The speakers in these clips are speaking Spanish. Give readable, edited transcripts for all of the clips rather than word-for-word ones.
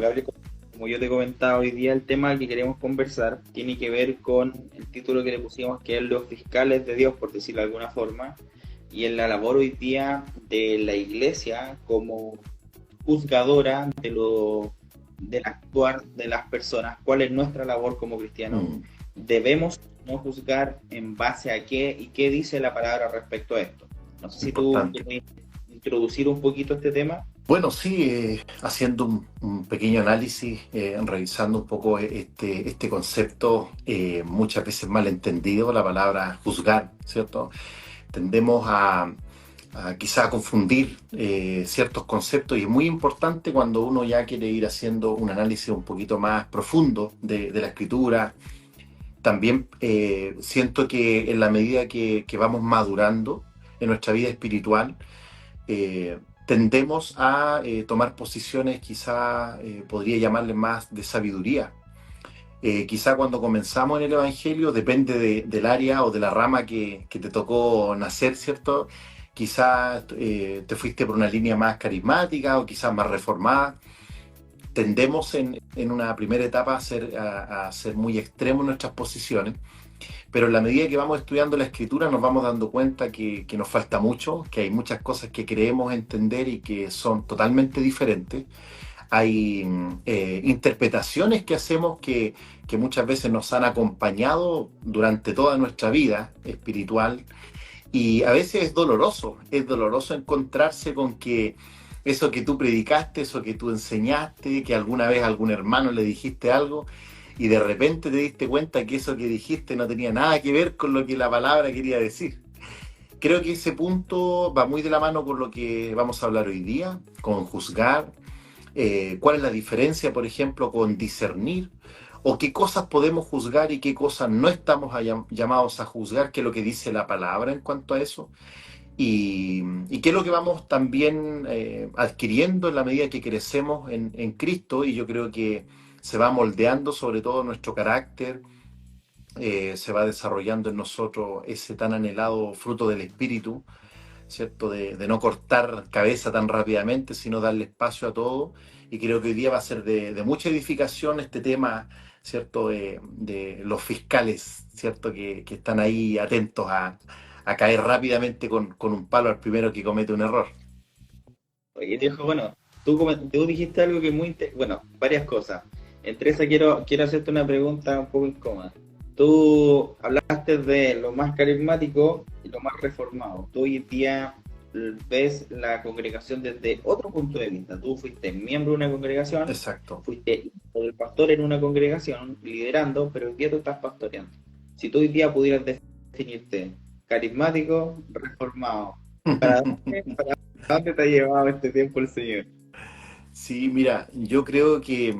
Gabriel, como yo te comentaba hoy día, el tema que queremos conversar tiene que ver con el título que le pusimos, que es los fiscales de Dios, por decirlo de alguna forma, y en la labor hoy día de la iglesia como juzgadora del actuar de las personas. ¿Cuál es nuestra labor como cristianos? Mm, Debemos no juzgar en base a qué y qué dice la palabra respecto a esto. No sé si tú importante. quieres introducir un poquito este tema. Bueno, sí, haciendo un pequeño análisis, revisando un poco este concepto, muchas veces mal entendido, la palabra juzgar, ¿cierto? Tendemos a quizá confundir ciertos conceptos y es muy importante cuando uno ya quiere ir haciendo un análisis un poquito más profundo de la escritura. También siento que en la medida que vamos madurando en nuestra vida espiritual, tendemos a tomar posiciones quizá podría llamarle más de sabiduría. Quizá cuando comenzamos en el Evangelio, depende del área o de la rama que te tocó nacer, ¿cierto? Quizá te fuiste por una línea más carismática o quizás más reformada. Tendemos en una primera etapa a ser muy extremos en nuestras posiciones, pero en la medida que vamos estudiando la escritura nos vamos dando cuenta que nos falta mucho, que hay muchas cosas que creemos entender y que son totalmente diferentes. Hay interpretaciones que hacemos que muchas veces nos han acompañado durante toda nuestra vida espiritual y a veces es doloroso encontrarse con que eso que tú predicaste, eso que tú enseñaste, que alguna vez a algún hermano le dijiste algo y de repente te diste cuenta que eso que dijiste no tenía nada que ver con lo que la palabra quería decir. Creo que ese punto va muy de la mano con lo que vamos a hablar hoy día, con juzgar, cuál es la diferencia, por ejemplo, con discernir, o qué cosas podemos juzgar y qué cosas no estamos llamados a juzgar, qué es lo que dice la palabra en cuanto a eso, y qué es lo que vamos también adquiriendo en la medida que crecemos en Cristo, y yo creo que se va moldeando sobre todo nuestro carácter, se va desarrollando en nosotros ese tan anhelado fruto del Espíritu, ¿cierto? De no cortar cabeza tan rápidamente, sino darle espacio a todo. Y creo que hoy día va a ser de mucha edificación este tema, ¿cierto? De los fiscales, ¿cierto? Que están ahí atentos a caer rápidamente con un palo al primero que comete un error. Oye, Diego, bueno, tú dijiste algo que es bueno, varias cosas. Entre esas quiero hacerte una pregunta un poco incómoda. Tú hablaste de lo más carismático y lo más reformado. Tú hoy en día ves la congregación desde otro punto de vista. Tú fuiste miembro de una congregación, Exacto. fuiste hijo del pastor en una congregación, liderando, pero hoy día tú estás pastoreando. Si tú hoy día pudieras definirte carismático, reformado, ¿para dónde te ha llevado este tiempo el Señor? Sí, mira, yo creo que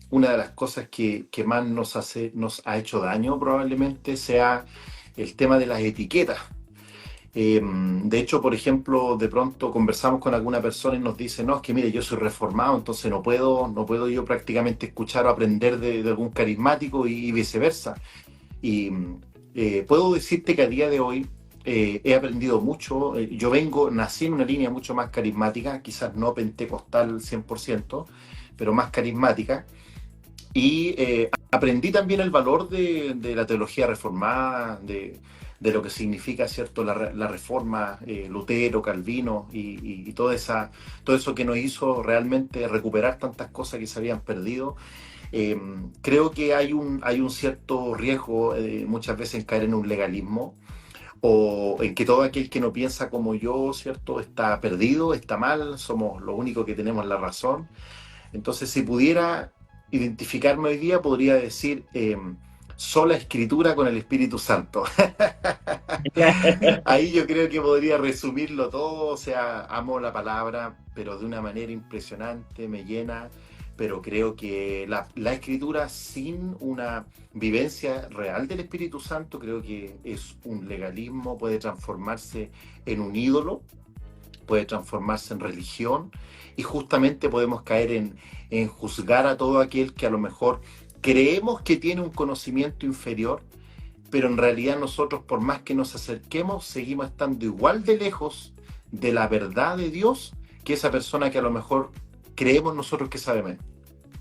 una de las cosas que más nos ha hecho daño probablemente sea el tema de las etiquetas. De hecho, por ejemplo, de pronto conversamos con alguna persona y nos dice, no, es que mire, yo soy reformado, entonces no puedo yo prácticamente escuchar o aprender de algún carismático y viceversa. Y puedo decirte que a día de hoy he aprendido mucho. Nací en una línea mucho más carismática, quizás no pentecostal 100%, pero más carismática. Y aprendí también el valor de la teología reformada, de lo que significa, ¿cierto?, la reforma, Lutero, Calvino y todo eso que nos hizo realmente recuperar tantas cosas que se habían perdido. Eh, Creo que hay un cierto riesgo muchas veces en caer en un legalismo o en que todo aquel que no piensa como yo, ¿cierto?, está perdido, está mal, somos los únicos que tenemos la razón. Entonces, si pudiera identificarme hoy día, podría decir sola escritura con el Espíritu Santo. Ahí yo creo que podría resumirlo todo, o sea, amo la palabra, pero de una manera impresionante, me llena, pero creo que la escritura sin una vivencia real del Espíritu Santo, creo que es un legalismo, puede transformarse en un ídolo, puede transformarse en religión y justamente podemos caer en juzgar a todo aquel que a lo mejor creemos que tiene un conocimiento inferior, pero en realidad nosotros por más que nos acerquemos seguimos estando igual de lejos de la verdad de Dios que esa persona que a lo mejor creemos nosotros que sabe menos.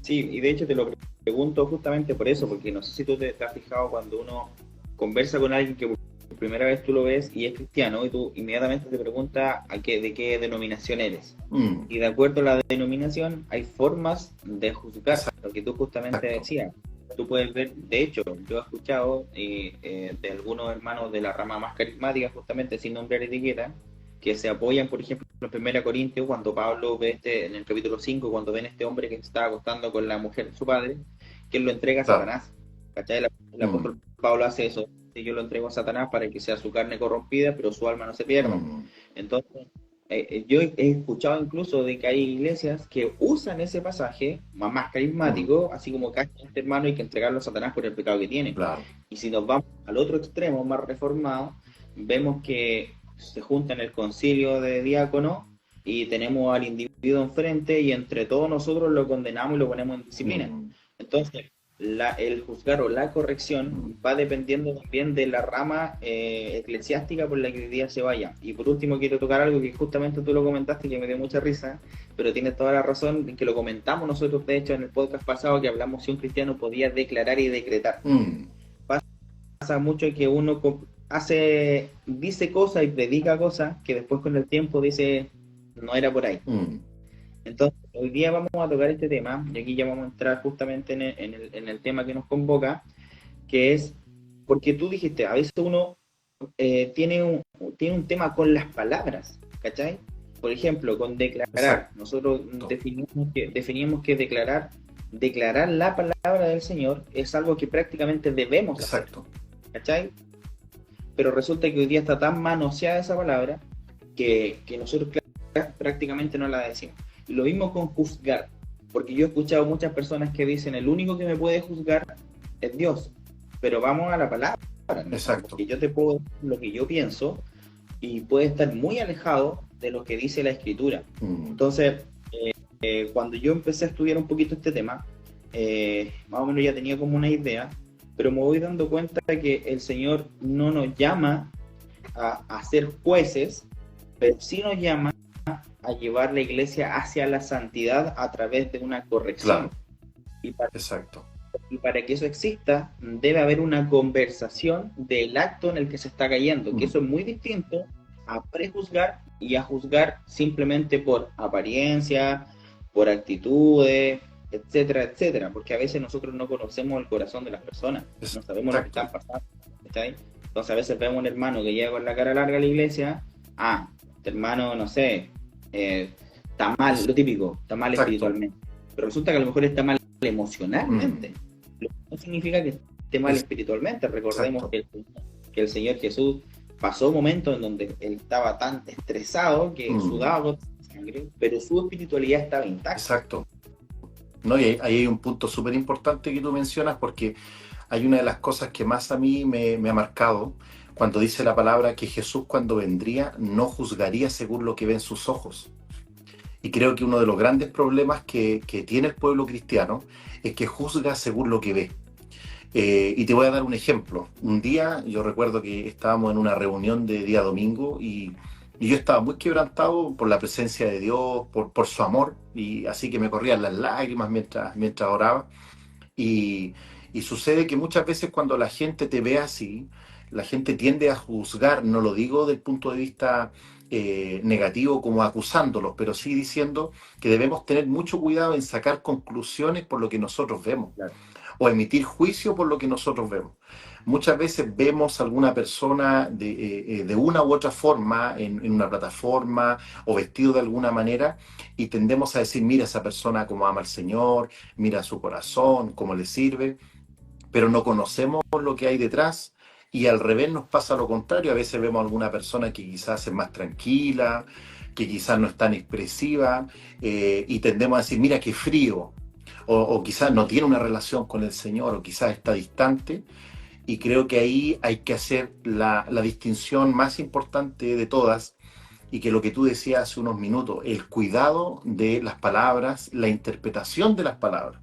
Sí, y de hecho te lo pregunto justamente por eso, porque no sé si tú te has fijado cuando uno conversa con alguien que por primera vez tú lo ves y es cristiano y tú inmediatamente te preguntas de qué denominación eres. Mm, Y de acuerdo a la denominación hay formas de juzgar, lo que tú justamente exacto. decías. Tú puedes ver, de hecho, yo he escuchado de algunos hermanos de la rama más carismática, justamente sin nombrar etiqueta, que se apoyan, por ejemplo, en 1 Corintios, cuando Pablo ve en el capítulo 5 cuando ven este hombre que se está acostando con la mujer de su padre, que él lo entrega a Claro. Satanás. ¿Cachai? El Mm, apóstol Pablo hace eso. Y yo lo entrego a Satanás para que sea su carne corrompida, pero su alma no se pierda. mm, Entonces, yo he escuchado incluso de que hay iglesias que usan ese pasaje más mm, carismático, así como que a este hermano hay que entregarlo a Satanás por el pecado que tiene. claro. Y si nos vamos al otro extremo, más reformado, vemos que se junta en el concilio de diáconos y tenemos al individuo enfrente y entre todos nosotros lo condenamos y lo ponemos en disciplina. Mm, Entonces, el juzgar o la mm, corrección va dependiendo también de la rama eclesiástica por la que hoy día se vaya. Y por último quiero tocar algo que justamente tú lo comentaste y que me dio mucha risa, pero tienes toda la razón en que lo comentamos nosotros de hecho en el podcast pasado que hablamos si un cristiano podía declarar y decretar. mm, Pasa mucho que uno dice cosas y predica cosas que después con el tiempo dice no era por ahí. mm, Entonces, hoy día vamos a tocar este tema, y aquí ya vamos a entrar justamente en el tema que nos convoca, que es, porque tú dijiste, a veces uno tiene un tema con las palabras, ¿cachai? Por ejemplo, con declarar, exacto. nosotros definíamos que declarar la palabra del Señor es algo que prácticamente debemos hacer, Exacto. ¿cachai? Pero resulta que hoy día está tan manoseada esa palabra que nosotros prácticamente no la decimos. Lo mismo con juzgar, porque yo he escuchado muchas personas que dicen el único que me puede juzgar es Dios, pero vamos a la palabra, en el fondo, Exacto. porque yo te puedo decir lo que yo pienso y puede estar muy alejado de lo que dice la escritura. Mm, Entonces, cuando yo empecé a estudiar un poquito este tema, más o menos ya tenía como una idea, pero me voy dando cuenta de que el Señor no nos llama a ser jueces, pero sí nos llama a llevar la iglesia hacia la santidad a través de una corrección. claro. Y para, Exacto. y para que eso exista, debe haber una conversación del acto en el que se está cayendo, que Mm, eso es muy distinto a prejuzgar y a juzgar simplemente por apariencia, por actitudes, etcétera, etcétera, porque a veces nosotros no conocemos el corazón de las personas, no sabemos lo que exacto. están pasando, ¿está? Entonces a veces vemos un hermano que llega con la cara larga a la iglesia, este hermano, no sé, está mal, lo típico, está mal Exacto. espiritualmente, pero resulta que a lo mejor está mal Mm, emocionalmente, lo que no significa que esté mal espiritualmente, recordemos exacto. que el Señor Jesús pasó momentos en donde él estaba tan estresado que Mm, sudaba gotas de sangre, pero su espiritualidad estaba intacta. exacto. No, y ahí hay un punto súper importante que tú mencionas porque hay una de las cosas que más a mí me ha marcado cuando dice la palabra que Jesús cuando vendría no juzgaría según lo que ven sus ojos. Y creo que uno de los grandes problemas que tiene el pueblo cristiano es que juzga según lo que ve. Y te voy a dar un ejemplo. Un día yo recuerdo que estábamos en una reunión de día domingo y yo estaba muy quebrantado por la presencia de Dios, por su amor, y así que me corrían las lágrimas mientras oraba. Y, y sucede que muchas veces cuando la gente te ve así, la gente tiende a juzgar, no lo digo del punto de vista negativo como acusándolos, pero sí diciendo que debemos tener mucho cuidado en sacar conclusiones por lo que nosotros vemos Claro. o emitir juicio por lo que nosotros vemos. Muchas veces vemos a alguna persona de una u otra forma en una plataforma o vestido de alguna manera y tendemos a decir, mira esa persona cómo ama al Señor, mira su corazón, cómo le sirve, pero no conocemos lo que hay detrás y al revés nos pasa lo contrario. A veces vemos a alguna persona que quizás es más tranquila, que quizás no es tan expresiva y tendemos a decir, mira qué frío, o quizás no tiene una relación con el Señor, o quizás está distante, y creo que ahí hay que hacer la distinción más importante de todas, y que lo que tú decías hace unos minutos, el cuidado de las palabras, la interpretación de las palabras.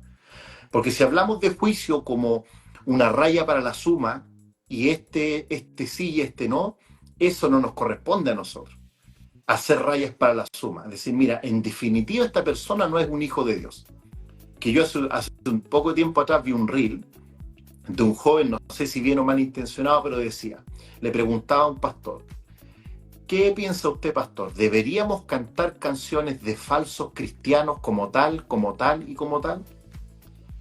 Porque si hablamos de juicio como una raya para la suma, y este sí y este no, eso no nos corresponde a nosotros. Hacer rayas para la suma. Es decir, mira, en definitiva esta persona no es un hijo de Dios. que yo hace un poco tiempo atrás vi un reel de un joven, no sé si bien o mal intencionado, pero decía, le preguntaba a un pastor, ¿qué piensa usted, pastor? ¿Deberíamos cantar canciones de falsos cristianos como tal y como tal?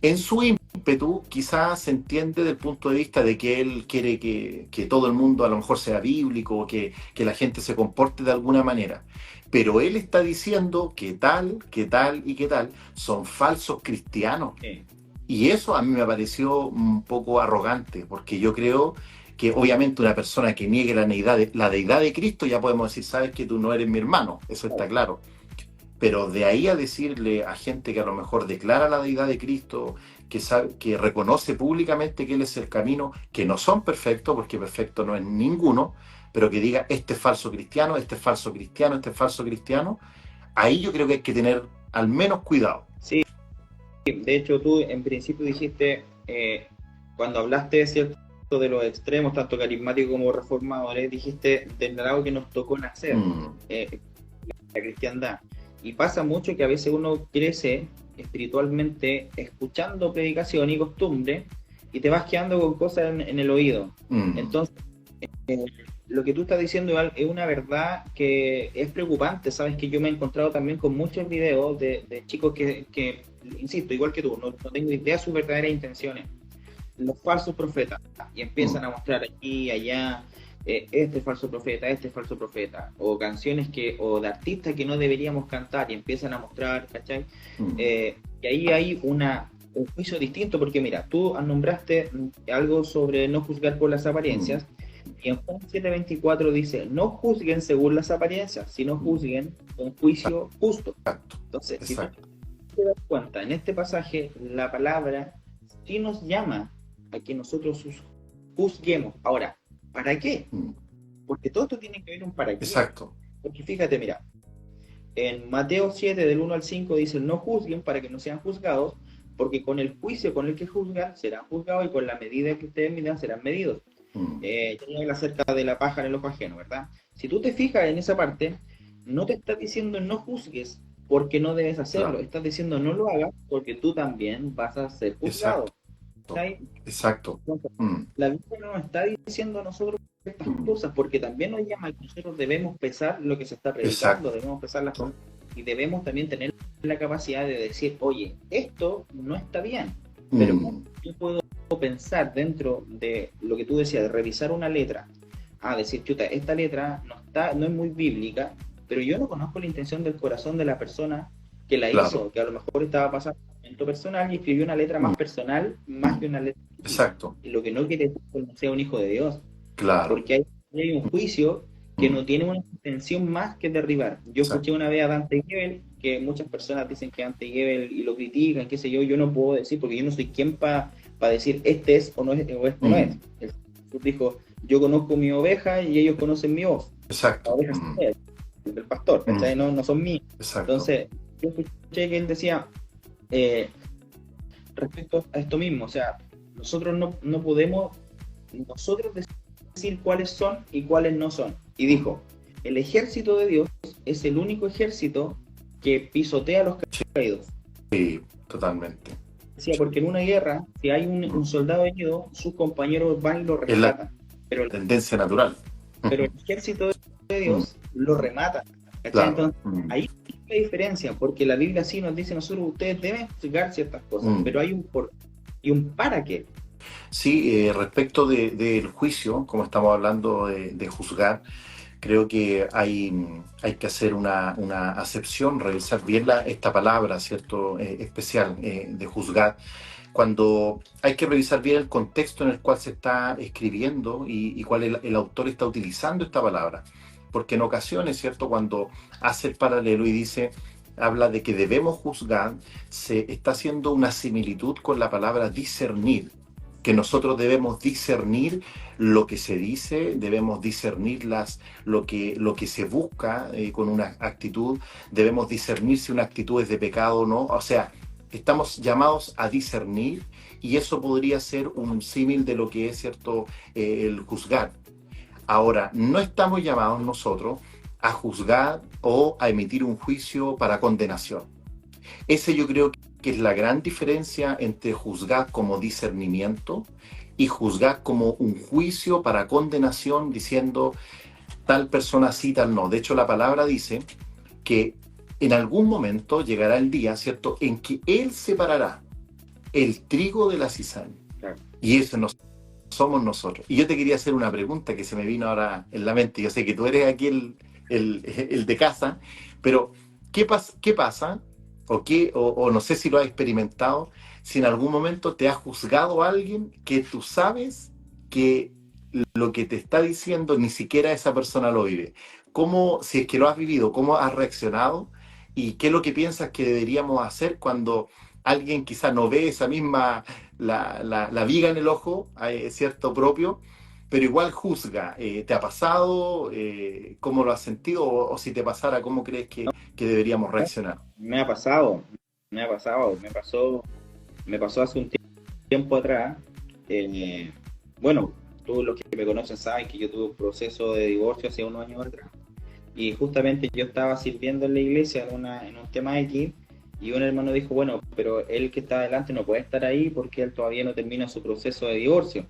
En su ímpetu, quizás se entiende del punto de vista de que él quiere que todo el mundo a lo mejor sea bíblico, que la gente se comporte de alguna manera. Pero él está diciendo que tal y que tal son falsos cristianos. Sí. Y eso a mí me pareció un poco arrogante, porque yo creo que obviamente una persona que niegue la deidad de Cristo, ya podemos decir, sabes que tú no eres mi hermano, eso está claro. Pero de ahí a decirle a gente que a lo mejor declara la deidad de Cristo, que sabe, que reconoce públicamente que Él es el camino, que no son perfectos, porque perfecto no es ninguno, pero que diga, este es falso cristiano, este es falso cristiano, este es falso cristiano, ahí yo creo que hay que tener al menos cuidado. Sí, de hecho tú en principio dijiste, cuando hablaste, ¿cierto?, de los extremos, tanto carismáticos como reformadores, dijiste del lado que nos tocó nacer, la cristiandad. Y pasa mucho que a veces uno crece espiritualmente escuchando predicación y costumbre y te vas quedando con cosas en el oído. Entonces, lo que tú estás diciendo es una verdad que es preocupante. Sabes que yo me he encontrado también con muchos videos de chicos que, insisto, igual que tú, no tengo idea de sus verdaderas intenciones. Los falsos profetas, y empiezan a mostrar aquí y allá, este falso profeta, o canciones o de artistas que no deberíamos cantar, y empiezan a mostrar, ¿cachai? Y ahí hay un juicio distinto, porque mira, tú nombraste algo sobre no juzgar por las apariencias, y en Juan 7:24 dice, no juzguen según las apariencias, sino juzguen con juicio justo. Entonces, si tú te das cuenta, en este pasaje, la palabra sí nos llama a que nosotros juzguemos. Ahora, ¿para qué? Porque todo esto tiene que ver un para qué. Exacto. Porque fíjate, mira, en Mateo 7, del 1 al 5, dice, no juzguen para que no sean juzgados, porque con el juicio con el que juzgan serán juzgados, y con la medida que ustedes midan serán medidos. Ya habla acerca de la paja en el ojo ajeno, ¿verdad? Si tú te fijas en esa parte, no te está diciendo no juzgues porque no debes hacerlo, claro. Estás diciendo no lo hagas porque tú también vas a ser juzgado. Exacto. La Biblia no nos está diciendo a nosotros estas cosas, porque también nos llama a que nosotros debemos pesar lo que se está predicando, debemos pesar las cosas, y debemos también tener la capacidad de decir, oye, esto no está bien, pero yo puedo pensar dentro de lo que tú decías, de revisar una letra, decir, chuta, esta letra no es muy bíblica, pero yo no conozco la intención del corazón de la persona que la hizo, que a lo mejor estaba pasando un momento personal y escribió una letra más personal, más que una letra. Exacto. Y lo que no quiere decir que no sea un hijo de Dios. Claro. Porque hay un juicio que no tiene una intención más que derribar. Yo escuché una vez a Dante Gebel, que muchas personas dicen que Dante Gebel y lo critican, qué sé yo no puedo decir, porque yo no soy quien para decir este es o no es, o este no es. Jesús dijo, yo conozco mi oveja y ellos conocen mi voz. Exacto. La oveja es el pastor, no son míos. Exacto. Entonces, yo escuché que él decía, respecto a esto mismo, o sea, nosotros no podemos nosotros decir cuáles son y cuáles no son. Y dijo, el ejército de Dios es el único ejército que pisotea a los caídos. Sí, totalmente. Decía, porque en una guerra, si hay un soldado herido, sus compañeros van y lo rescatan. Pero la tendencia natural. Pero el ejército de Dios lo remata. Claro. Entonces, ahí hay la diferencia, porque la Biblia sí nos dice, nosotros, ustedes deben juzgar ciertas cosas, pero hay un por y un para qué. Sí, respecto del juicio, como estamos hablando de juzgar, creo que hay que hacer una acepción, revisar bien esta palabra, ¿cierto? Especial de juzgar, cuando hay que revisar bien el contexto en el cual se está escribiendo y cuál el autor está utilizando esta palabra. Porque en ocasiones, ¿cierto? Cuando hace el paralelo y habla de que debemos juzgar, se está haciendo una similitud con la palabra discernir, que nosotros debemos discernir lo que se dice, debemos discernir lo que se busca con una actitud, debemos discernir si una actitud es de pecado o no, o sea, estamos llamados a discernir, y eso podría ser un símil de lo que es, ¿cierto?, el juzgar. Ahora, no estamos llamados nosotros a juzgar o a emitir un juicio para condenación. Ese yo creo que es la gran diferencia entre juzgar como discernimiento y juzgar como un juicio para condenación diciendo tal persona sí, tal no. De hecho, la palabra dice que en algún momento llegará el día, ¿cierto?, en que Él separará el trigo de la cizaña. Claro. Y eso no somos nosotros. Y yo te quería hacer una pregunta que se me vino ahora en la mente. Yo sé que tú eres aquí el de casa, pero ¿qué pasa? O no sé si lo has experimentado, si en algún momento te ha juzgado alguien que tú sabes que lo que te está diciendo ni siquiera esa persona lo vive. ¿Cómo, si es que lo has vivido, cómo has reaccionado y qué es lo que piensas que deberíamos hacer cuando alguien quizás no ve esa misma, la viga en el ojo, cierto propio, pero igual juzga? ¿Te ha pasado? ¿Cómo lo has sentido? O si te pasara, ¿cómo crees que deberíamos reaccionar? Me ha pasado, me pasó hace un tiempo atrás. Bueno, todos los que me conocen saben que yo tuve un proceso de divorcio hace unos años atrás. Y justamente yo estaba sirviendo en la iglesia en un tema X, y un hermano dijo, bueno, pero él que está adelante no puede estar ahí porque él todavía no termina su proceso de divorcio.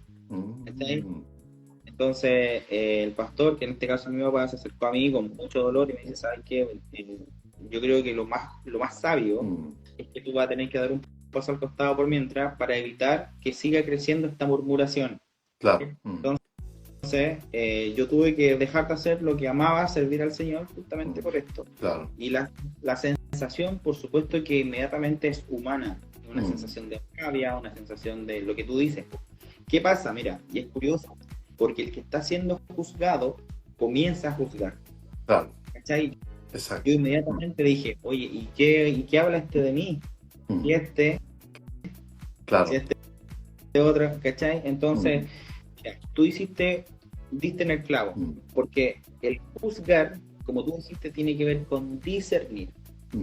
¿Está? Mm, Entonces, el pastor, que en este caso mi papá, se acercó a mí con mucho dolor y me dice, ¿sabes qué? Yo creo que lo más sabio mm, es que tú vas a tener que dar un paso al costado por mientras para evitar que siga creciendo esta murmuración. claro, Entonces, yo tuve que dejar de hacer lo que amaba, servir al Señor, justamente por esto. claro. Y la sensación, por supuesto, que inmediatamente es humana. Una sensación de rabia, una sensación de lo que tú dices. ¿Qué pasa? Mira, y es curioso, porque el que está siendo juzgado comienza a juzgar. Claro, ¿Cachai? exacto. Yo inmediatamente dije, oye, ¿y qué habla este de mí? Y si Claro. este otro, ¿cachai? Entonces, ya, tú diste en el clavo, porque el juzgar, como tú dijiste, tiene que ver con discernir,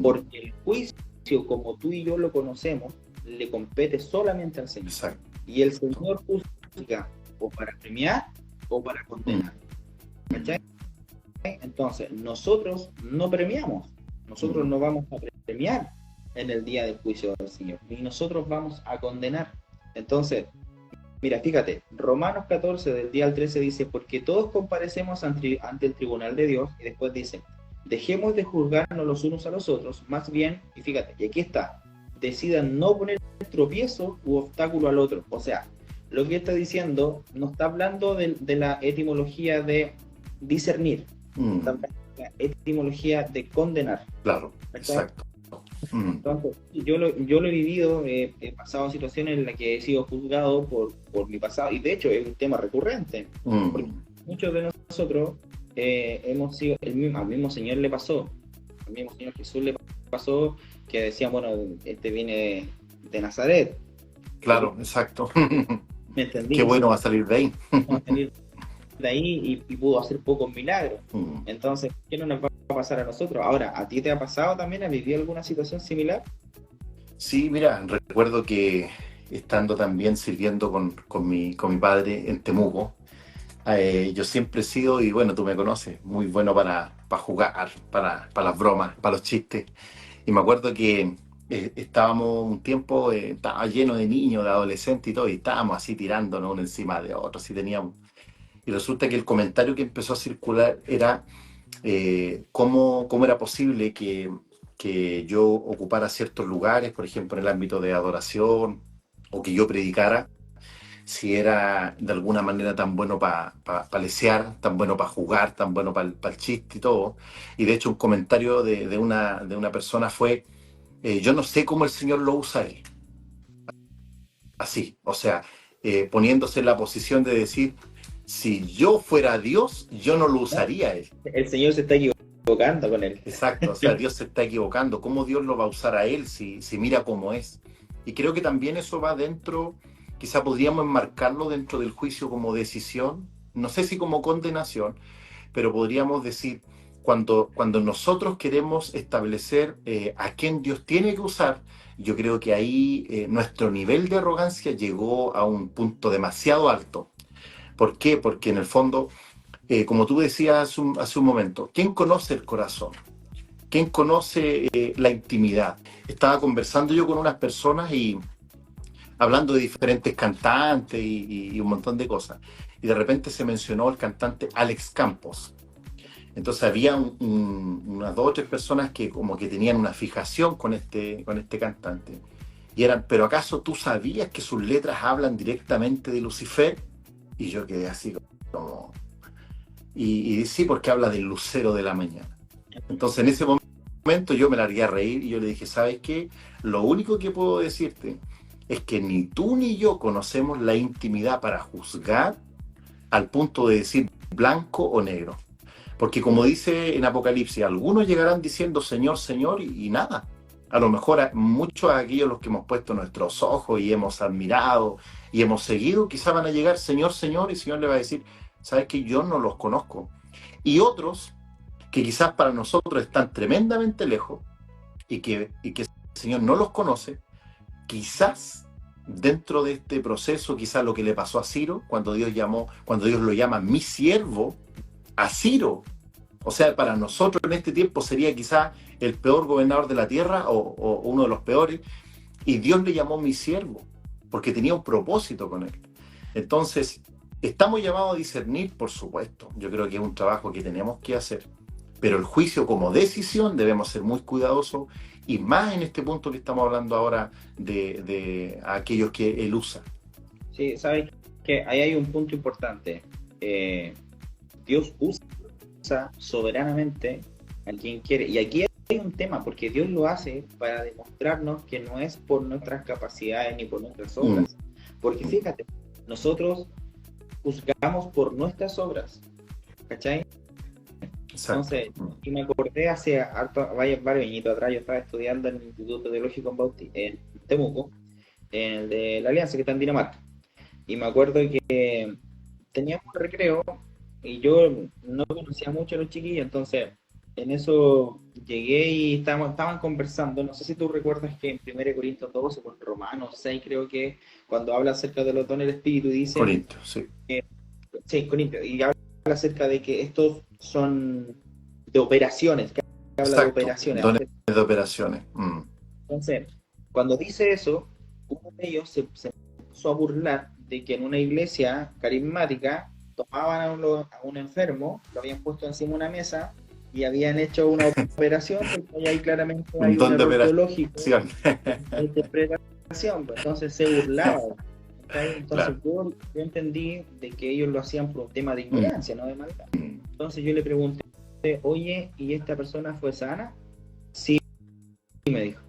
porque el juicio, como tú y yo lo conocemos, le compete solamente al Señor. Exacto. Y el Señor juzga o para premiar o para condenar. ¿Cachai? Entonces, nosotros no premiamos, nosotros no vamos a premiar en el día del juicio del Señor, ni nosotros vamos a condenar. Entonces, mira, fíjate, Romanos 14 del día al 13 dice, porque todos comparecemos ante el tribunal de Dios, y después dice, dejemos de juzgarnos los unos a los otros, más bien, y fíjate, y aquí está, decidan no poner tropiezo u obstáculo al otro. O sea, lo que está diciendo no está hablando de la etimología de discernir, está hablando de la etimología de condenar. Claro, ¿Verdad? exacto. Entonces, yo lo he vivido, he pasado situaciones en las que he sido juzgado por mi pasado, y de hecho es un tema recurrente, porque muchos de nosotros hemos sido, al mismo Señor le pasó, al mismo Señor Jesús le pasó, que decían, bueno, este viene de Nazaret. Claro, exacto. ¿Me entendí? Qué bueno va a salir de ahí. Va a salir de ahí y pudo hacer pocos milagros. Entonces, ¿qué no nos va a pasar a nosotros? Ahora, ¿a ti te ha pasado también? ¿Has vivido alguna situación similar? Sí, mira, recuerdo que estando también sirviendo con mi padre en Temuco, yo siempre he sido, y bueno, tú me conoces, muy bueno para jugar, para las bromas, para los chistes. Y me acuerdo que estábamos un tiempo, estaba lleno de niños, de adolescentes y todo, y estábamos así tirándonos uno encima de otro, así teníamos. Y resulta que el comentario que empezó a circular era cómo era posible que yo ocupara ciertos lugares, por ejemplo, en el ámbito de adoración, o que yo predicara, si era de alguna manera tan bueno para lesear, tan bueno para jugar, tan bueno para el chiste y todo. Y de hecho un comentario de una persona fue, yo no sé cómo el Señor lo usa él. Así, o sea, poniéndose en la posición de decir, si yo fuera Dios, yo no lo usaría él. El Señor se está equivocando con él. Exacto, o sea, Dios se está equivocando. ¿Cómo Dios lo va a usar a él si mira cómo es? Y creo que también eso va dentro, quizá podríamos enmarcarlo dentro del juicio como decisión, no sé si como condenación, pero podríamos decir, cuando nosotros queremos establecer a quién Dios tiene que usar, yo creo que ahí nuestro nivel de arrogancia llegó a un punto demasiado alto. ¿Por qué? Porque en el fondo, como tú decías hace un momento, ¿quién conoce el corazón? ¿Quién conoce la intimidad? Estaba conversando yo con unas personas y hablando de diferentes cantantes y un montón de cosas. Y de repente se mencionó el cantante Alex Campos. Entonces había unas dos o tres personas que como que tenían una fijación con este cantante. Y eran, ¿pero acaso tú sabías que sus letras hablan directamente de Lucifer? Y yo quedé así como... Y sí, porque habla del lucero de la mañana. Entonces en ese momento yo me largué a reír y yo le dije, ¿sabes qué? Lo único que puedo decirte es que ni tú ni yo conocemos la intimidad para juzgar al punto de decir blanco o negro. Porque como dice en Apocalipsis, algunos llegarán diciendo Señor, Señor y nada. A lo mejor muchos de aquellos los que hemos puesto nuestros ojos y hemos admirado y hemos seguido, quizás van a llegar Señor, Señor, y el Señor le va a decir, ¿sabes qué? Yo no los conozco. Y otros que quizás para nosotros están tremendamente lejos y que el Señor no los conoce, quizás dentro de este proceso, quizás lo que le pasó a Ciro, cuando Dios lo llama mi siervo, a Ciro. O sea, para nosotros en este tiempo sería quizás el peor gobernador de la tierra o uno de los peores, y Dios le llamó mi siervo, porque tenía un propósito con él. Entonces, estamos llamados a discernir, por supuesto. Yo creo que es un trabajo que tenemos que hacer, pero el juicio como decisión debemos ser muy cuidadosos, y más en este punto que estamos hablando ahora de aquellos que él usa. Sí, sabes que ahí hay un punto importante. Dios usa soberanamente a quien quiere. Y aquí hay un tema, porque Dios lo hace para demostrarnos que no es por nuestras capacidades ni por nuestras obras. Porque fíjate, nosotros juzgamos por nuestras obras. ¿Cachai? Exacto. Entonces, y me acordé hace varios añitos atrás, yo estaba estudiando en el Instituto Teológico en Temuco, en el de la Alianza, que está en Dinamarca. Y me acuerdo que teníamos un recreo y yo no conocía mucho a los chiquillos, entonces en eso llegué y estaban conversando. No sé si tú recuerdas que en 1 Corintios 12, por Romanos 6, creo que cuando habla acerca de los dones del Espíritu, dice... Corintios, sí. Sí, Corintios, y habla acerca de que estos son de operaciones, que habla Exacto, de operaciones. dones de operaciones. Entonces, cuando dice eso, uno de ellos se empezó a burlar de que en una iglesia carismática tomaban a un enfermo, lo habían puesto encima de una mesa y habían hecho una operación, porque ahí claramente hay un error teológico de interpretación, pues, entonces se burlaba. Entonces claro. yo entendí de que ellos lo hacían por un tema de ignorancia, no de maldad. Entonces yo le pregunté, oye, ¿y esta persona fue sana? Sí, me dijo.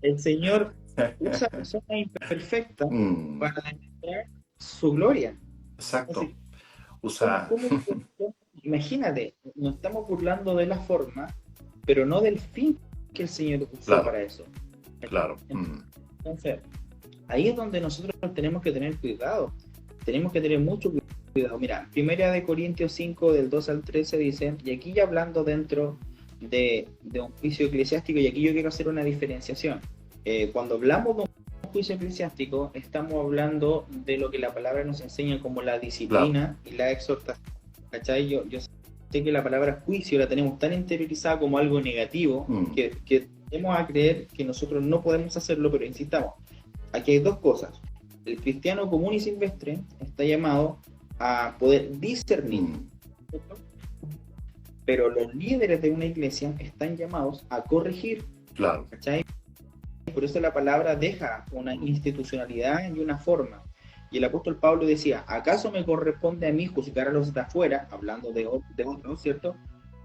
El Señor usa personas imperfectas para demostrar su gloria. Exacto. Entonces, imagínate, nos estamos burlando de la forma, pero no del fin que el Señor usó para eso. Claro. Entonces, ahí es donde nosotros tenemos que tener cuidado. Tenemos que tener mucho cuidado. Mira, 1 Corintios 5, del 2 al 13 dice, y aquí ya hablando dentro de un juicio eclesiástico, y aquí yo quiero hacer una diferenciación. Cuando hablamos de un juicio eclesiástico, estamos hablando de lo que la palabra nos enseña como la disciplina y la exhortación. ¿Cachai? Yo sé que la palabra juicio la tenemos tan interiorizada como algo negativo que tenemos a creer que nosotros no podemos hacerlo, pero insistamos. Aquí hay dos cosas. El cristiano común y silvestre está llamado a poder discernir, pero los líderes de una iglesia están llamados a corregir. Claro. ¿Cachai? Por eso la palabra deja una institucionalidad y una forma. Y el apóstol Pablo decía, ¿acaso me corresponde a mí juzgar a los de afuera? Hablando de otros, ¿cierto?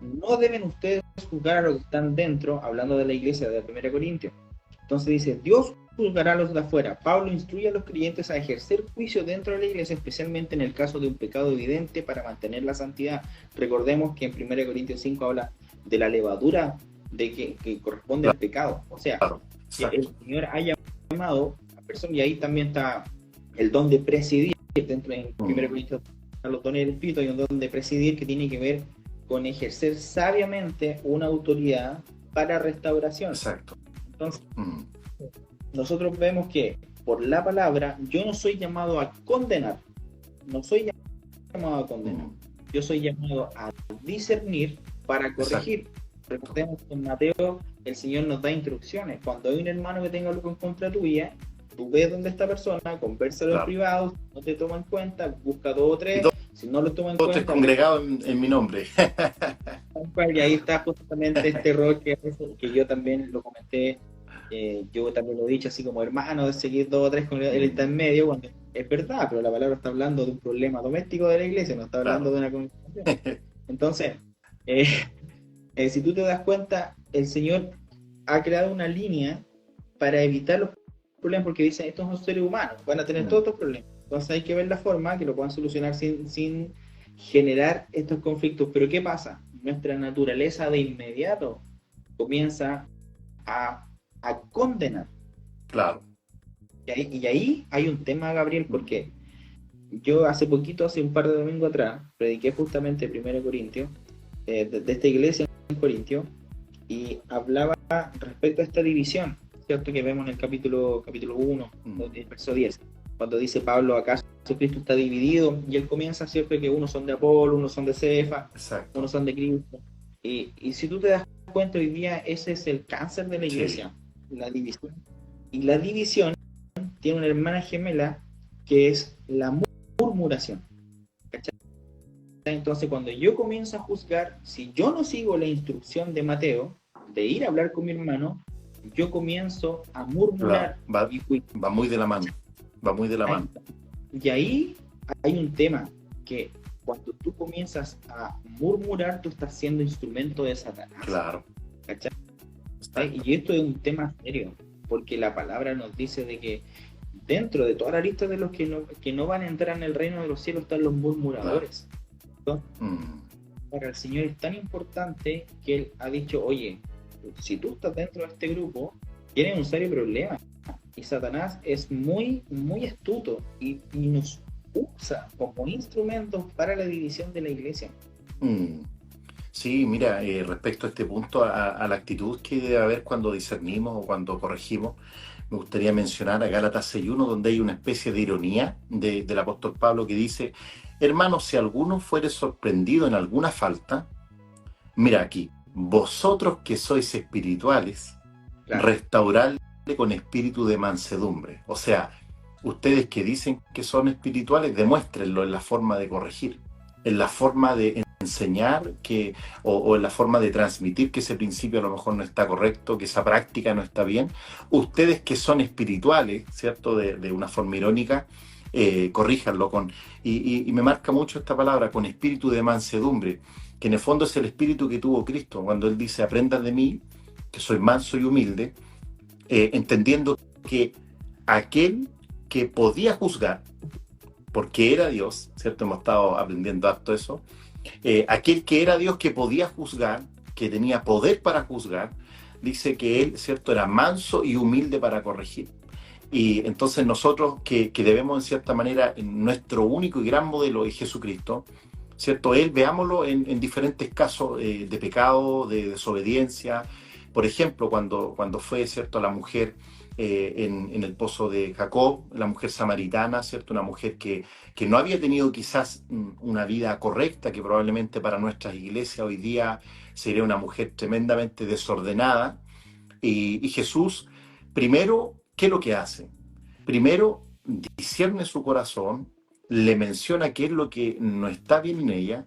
No deben ustedes juzgar a los que están dentro, hablando de la iglesia de 1 Corintios. Entonces dice, Dios juzgará a los de afuera. Pablo instruye a los creyentes a ejercer juicio dentro de la iglesia, especialmente en el caso de un pecado evidente para mantener la santidad. Recordemos que en 1 Corintios 5 habla de la levadura de que corresponde al pecado. O sea, que el Señor haya llamado a personas, y ahí también está el don de presidir. Dentro de 1 Corintios, los dones del Espíritu, hay un don de presidir que tiene que ver con ejercer sabiamente una autoridad para restauración. Exacto. Entonces, nosotros vemos que por la palabra yo no soy llamado a condenar, no soy llamado a condenar. Mm, Yo soy llamado a discernir para exacto, corregir. Recordemos que en Mateo el Señor nos da instrucciones. Cuando hay un hermano que tenga algo en contra tuya, tú ves dónde está persona, convérsalo en claro. privado, si no te toma en cuenta, busca dos o Y tres, todos si no lo toma en tres cuenta, congregados en mi nombre. y ahí está justamente este error que yo también lo comenté, yo también lo he dicho así como hermano, de seguir dos o tres con él está en medio, cuando es verdad, pero la palabra está hablando de un problema doméstico de la iglesia, no está hablando Claro. de una congregación. Entonces, eh, si tú te das cuenta, el Señor ha creado una línea para evitar los problemas, porque dice, estos son seres humanos, van a tener todos Mm, estos problemas. Entonces hay que ver la forma que lo puedan solucionar sin generar estos conflictos. Pero ¿qué pasa? Nuestra naturaleza de inmediato comienza a, a condenar. claro. Y ahí hay un tema, Gabriel, Mm, porque yo hace poquito, hace un par de domingos atrás, prediqué justamente 1 Corintios, de esta iglesia en Corintio, y hablaba respecto a esta división, ¿cierto? Que vemos en el capítulo 1, mm, el verso 10, cuando dice Pablo, ¿acaso Cristo está dividido? Y él comienza, ¿cierto? Que unos son de Apolo, unos son de Cefa, unos exacto. son de Cristo. Y si tú te das cuenta, hoy día ese es el cáncer de la Sí. iglesia, la división. Y la división tiene una hermana gemela que es la murmuración. ¿Cachai? Entonces, cuando yo comienzo a juzgar, si yo no sigo la instrucción de Mateo, de ir a hablar con mi hermano, yo comienzo a Claro. murmurar. Va, Y, va muy de la mano. Va muy de la mano. y ahí hay un tema que cuando tú comienzas a murmurar, tú estás siendo instrumento de Satanás. Claro. ¿Cachai? Exacto. Y esto es un tema serio, porque la palabra nos dice de que dentro de toda la lista de los que no van a entrar en el reino de los cielos están los Claro. murmuradores. Entonces, Mm, para el Señor es tan importante que Él ha dicho, oye, si tú estás dentro de este grupo, tienes un serio problema. Y Satanás es muy, muy astuto y nos usa como instrumentos para la división de la iglesia. mm. Sí, mira, respecto a este punto, a la actitud que debe haber cuando discernimos o cuando corregimos, me gustaría mencionar a Gálatas 6:1, donde hay una especie de ironía del apóstol Pablo que dice, hermanos, si alguno fuere sorprendido en alguna falta, mira aquí, vosotros que sois espirituales, Claro, restauradle con espíritu de mansedumbre. O sea, ustedes que dicen que son espirituales, demuéstrenlo en la forma de corregir, en la forma de enseñar o en la forma de transmitir que ese principio a lo mejor no está correcto, que esa práctica no está bien. Ustedes que son espirituales, ¿cierto? De una forma irónica, corríjanlo y me marca mucho esta palabra, con espíritu de mansedumbre, que en el fondo es el espíritu que tuvo Cristo, cuando Él dice, aprendan de mí, que soy manso y humilde, entendiendo que aquel que podía juzgar, porque era Dios, ¿cierto? Hemos estado aprendiendo harto eso, aquel que era Dios que podía juzgar, que tenía poder para juzgar, dice que él, ¿cierto? Era manso y humilde para corregir. Y entonces nosotros que debemos en cierta manera, en nuestro único y gran modelo es Jesucristo, ¿cierto? Él, veámoslo en diferentes casos de pecado, de desobediencia. Por ejemplo, cuando fue, ¿cierto?, la mujer en el pozo de Jacob, la mujer samaritana, ¿cierto? Una mujer que no había tenido quizás una vida correcta, que probablemente para nuestras iglesias hoy día sería una mujer tremendamente desordenada. Y Jesús, primero, ¿qué es lo que hace? Primero, discierne su corazón, le menciona qué es lo que no está bien en ella,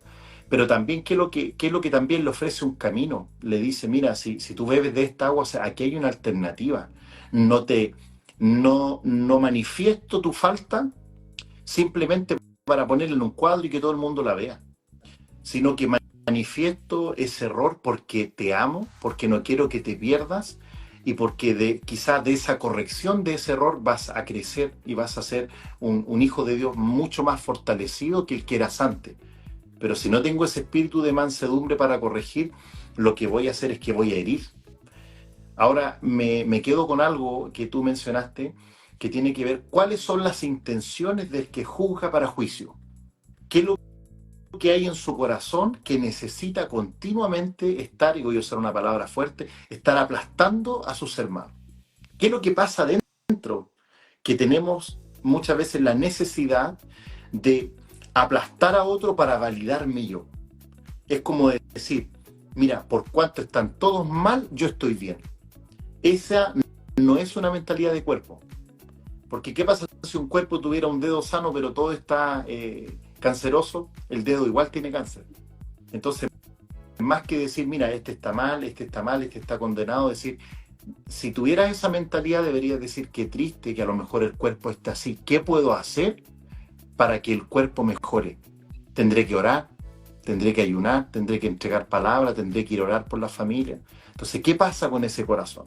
pero también qué es lo que también le ofrece un camino. Le dice, mira, si tú bebes de esta agua, o sea, aquí hay una alternativa. No te, no manifiesto tu falta simplemente para ponerla en un cuadro y que todo el mundo la vea, sino que manifiesto ese error porque te amo, porque no quiero que te pierdas y porque quizás de esa corrección de ese error vas a crecer y vas a ser un hijo de Dios mucho más fortalecido que el que eras antes. Pero si no tengo ese espíritu de mansedumbre para corregir, lo que voy a hacer es que voy a herir. Ahora me quedo con algo que tú mencionaste, que tiene que ver cuáles son las intenciones del que juzga para juicio. ¿Qué es lo que hay en su corazón que necesita continuamente estar, y voy a usar una palabra fuerte, estar aplastando a sus hermanos? ¿Qué es lo que pasa dentro? Que tenemos muchas veces la necesidad de aplastar a otro para validarme yo. Es como decir, mira, por cuanto están todos mal, yo estoy bien. Esa no es una mentalidad de cuerpo. Porque ¿qué pasa si un cuerpo tuviera un dedo sano pero todo está canceroso? El dedo igual tiene cáncer. Entonces, más que decir, mira, este está mal, este está mal, este está condenado, decir, si tuvieras esa mentalidad deberías decir, qué triste que a lo mejor el cuerpo está así. ¿Qué puedo hacer para que el cuerpo mejore? Tendré que orar, tendré que ayunar, tendré que entregar palabras, tendré que ir a orar por la familia. Entonces, ¿qué pasa con ese corazón?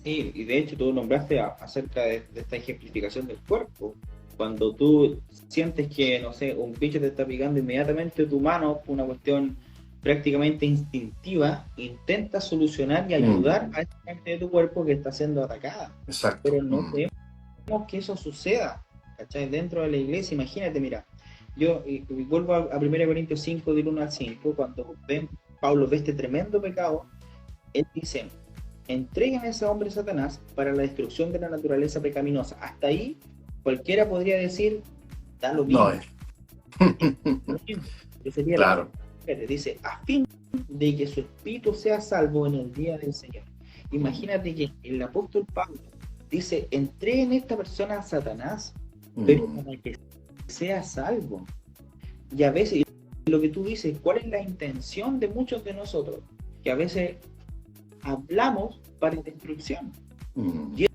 Sí, y de hecho tú nombraste acerca de esta ejemplificación del cuerpo. Cuando tú sientes que, no sé, un bicho te está picando, inmediatamente tu mano, por una cuestión prácticamente instintiva, intenta solucionar y ayudar a esta parte de tu cuerpo que está siendo atacada. Exacto. Pero no queremos que eso suceda, ¿cachai? Dentro de la iglesia, imagínate, mira, yo vuelvo a 1 Corintios 5, del 1 al 5, cuando Pablo ve este tremendo pecado, él dice, entreguen a ese hombre Satanás para la destrucción de la naturaleza pecaminosa. Hasta ahí cualquiera podría decir, da lo mismo. No es. Sería Claro. Dice, a fin de que su espíritu sea salvo en el día del Señor. Imagínate que el apóstol Pablo dice, entreguen a esta persona a Satanás, pero para que sea salvo. Y a veces, lo que tú dices, ¿cuál es la intención de muchos de nosotros? Que a veces hablamos para destrucción. Y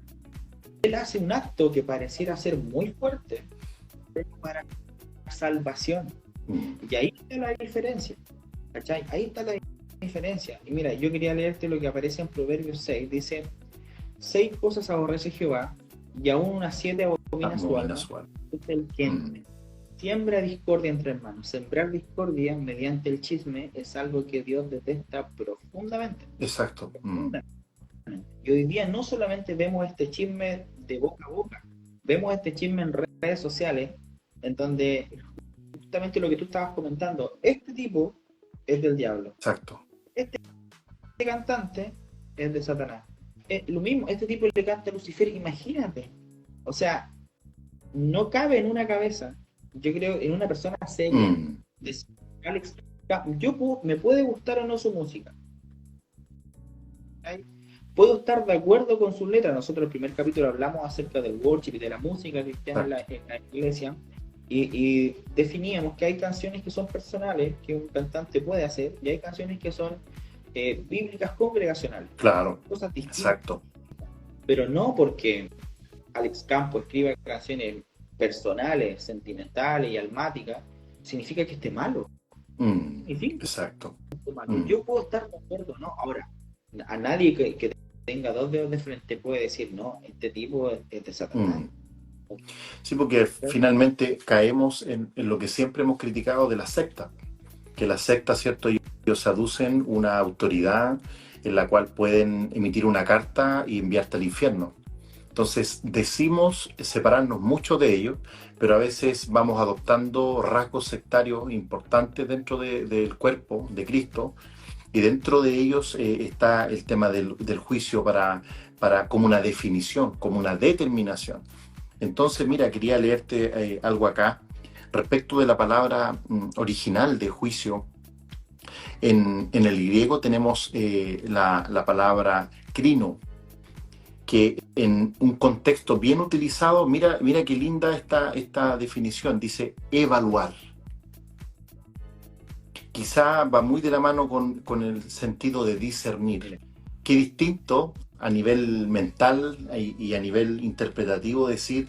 él hace un acto que pareciera ser muy fuerte, pero para salvación. Y ahí está la diferencia. ¿Cachai? Ahí está la diferencia. Y mira, yo quería leerte lo que aparece en Proverbios 6. Dice, 6 cosas aborrece Jehová, y aún unas 7 abomina su alma. Es el que siembra discordia entre hermanos. Sembrar discordia mediante el chisme es algo que Dios detesta profundamente. Exacto. Y hoy día no solamente vemos este chisme de boca a boca, vemos este chisme en redes sociales, en donde justamente lo que tú estabas comentando, este tipo es del diablo. Exacto. Este cantante es de Satanás. Lo mismo, este tipo le canta a Lucifer, imagínate. O sea, no cabe en una cabeza, yo creo, en una persona seria, de Alex, me puede gustar o no su música. ¿Okay? Puedo estar de acuerdo con sus letras. Nosotros en el primer capítulo hablamos acerca del worship y de la música cristiana en la iglesia, y definíamos que hay canciones que son personales, que un cantante puede hacer, y hay canciones que son bíblicas congregacionales. Claro. Cosas distintas. Exacto. Pero no porque Alex Campo escriba canciones personales, sentimentales y almáticas, significa que esté malo. Exacto. Yo puedo estar de acuerdo, ¿no? Ahora, a nadie que tenga 2 dedos de frente puede decir, no, este tipo es de Satanás. Sí, porque finalmente caemos en lo que siempre hemos criticado de la secta, que la secta, ¿cierto? Ellos aducen una autoridad en la cual pueden emitir una carta y enviarte al infierno. Entonces decimos separarnos mucho de ellos, pero a veces vamos adoptando rasgos sectarios importantes dentro del cuerpo de Cristo, y dentro de ellos está el tema del juicio para como una definición, como una determinación. Entonces, mira, quería leerte algo acá respecto de la palabra original de juicio. En el griego tenemos la palabra crino, que en un contexto bien utilizado, mira qué linda esta definición, dice evaluar. Quizá va muy de la mano con el sentido de discernir. Qué distinto a nivel mental y a nivel interpretativo decir,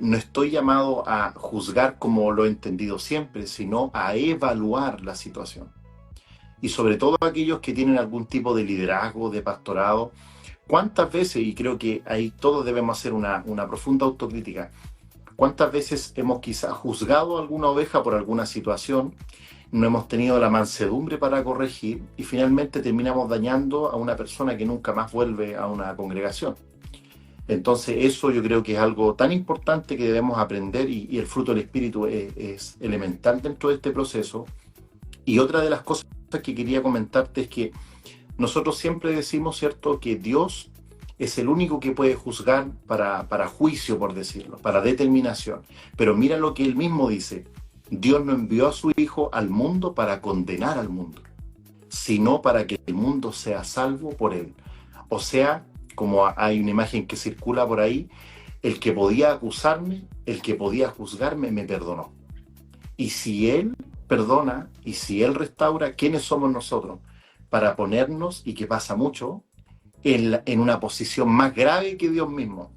no estoy llamado a juzgar como lo he entendido siempre, sino a evaluar la situación. Y sobre todo aquellos que tienen algún tipo de liderazgo, de pastorado, ¿cuántas veces, y creo que ahí todos debemos hacer una profunda autocrítica, cuántas veces hemos quizás juzgado a alguna oveja por alguna situación, no hemos tenido la mansedumbre para corregir y finalmente terminamos dañando a una persona que nunca más vuelve a una congregación? Entonces eso yo creo que es algo tan importante que debemos aprender, y el fruto del Espíritu es elemental dentro de este proceso. Y otra de las cosas que quería comentarte es que nosotros siempre decimos, ¿cierto?, que Dios es el único que puede juzgar para juicio, por decirlo, para determinación. Pero mira lo que Él mismo dice, Dios no envió a su Hijo al mundo para condenar al mundo, sino para que el mundo sea salvo por él. O sea, como hay una imagen que circula por ahí, el que podía acusarme, el que podía juzgarme, me perdonó. Y si Él perdona y si Él restaura, ¿quiénes somos nosotros? Para ponernos, y que pasa mucho, en una posición más grave que Dios mismo.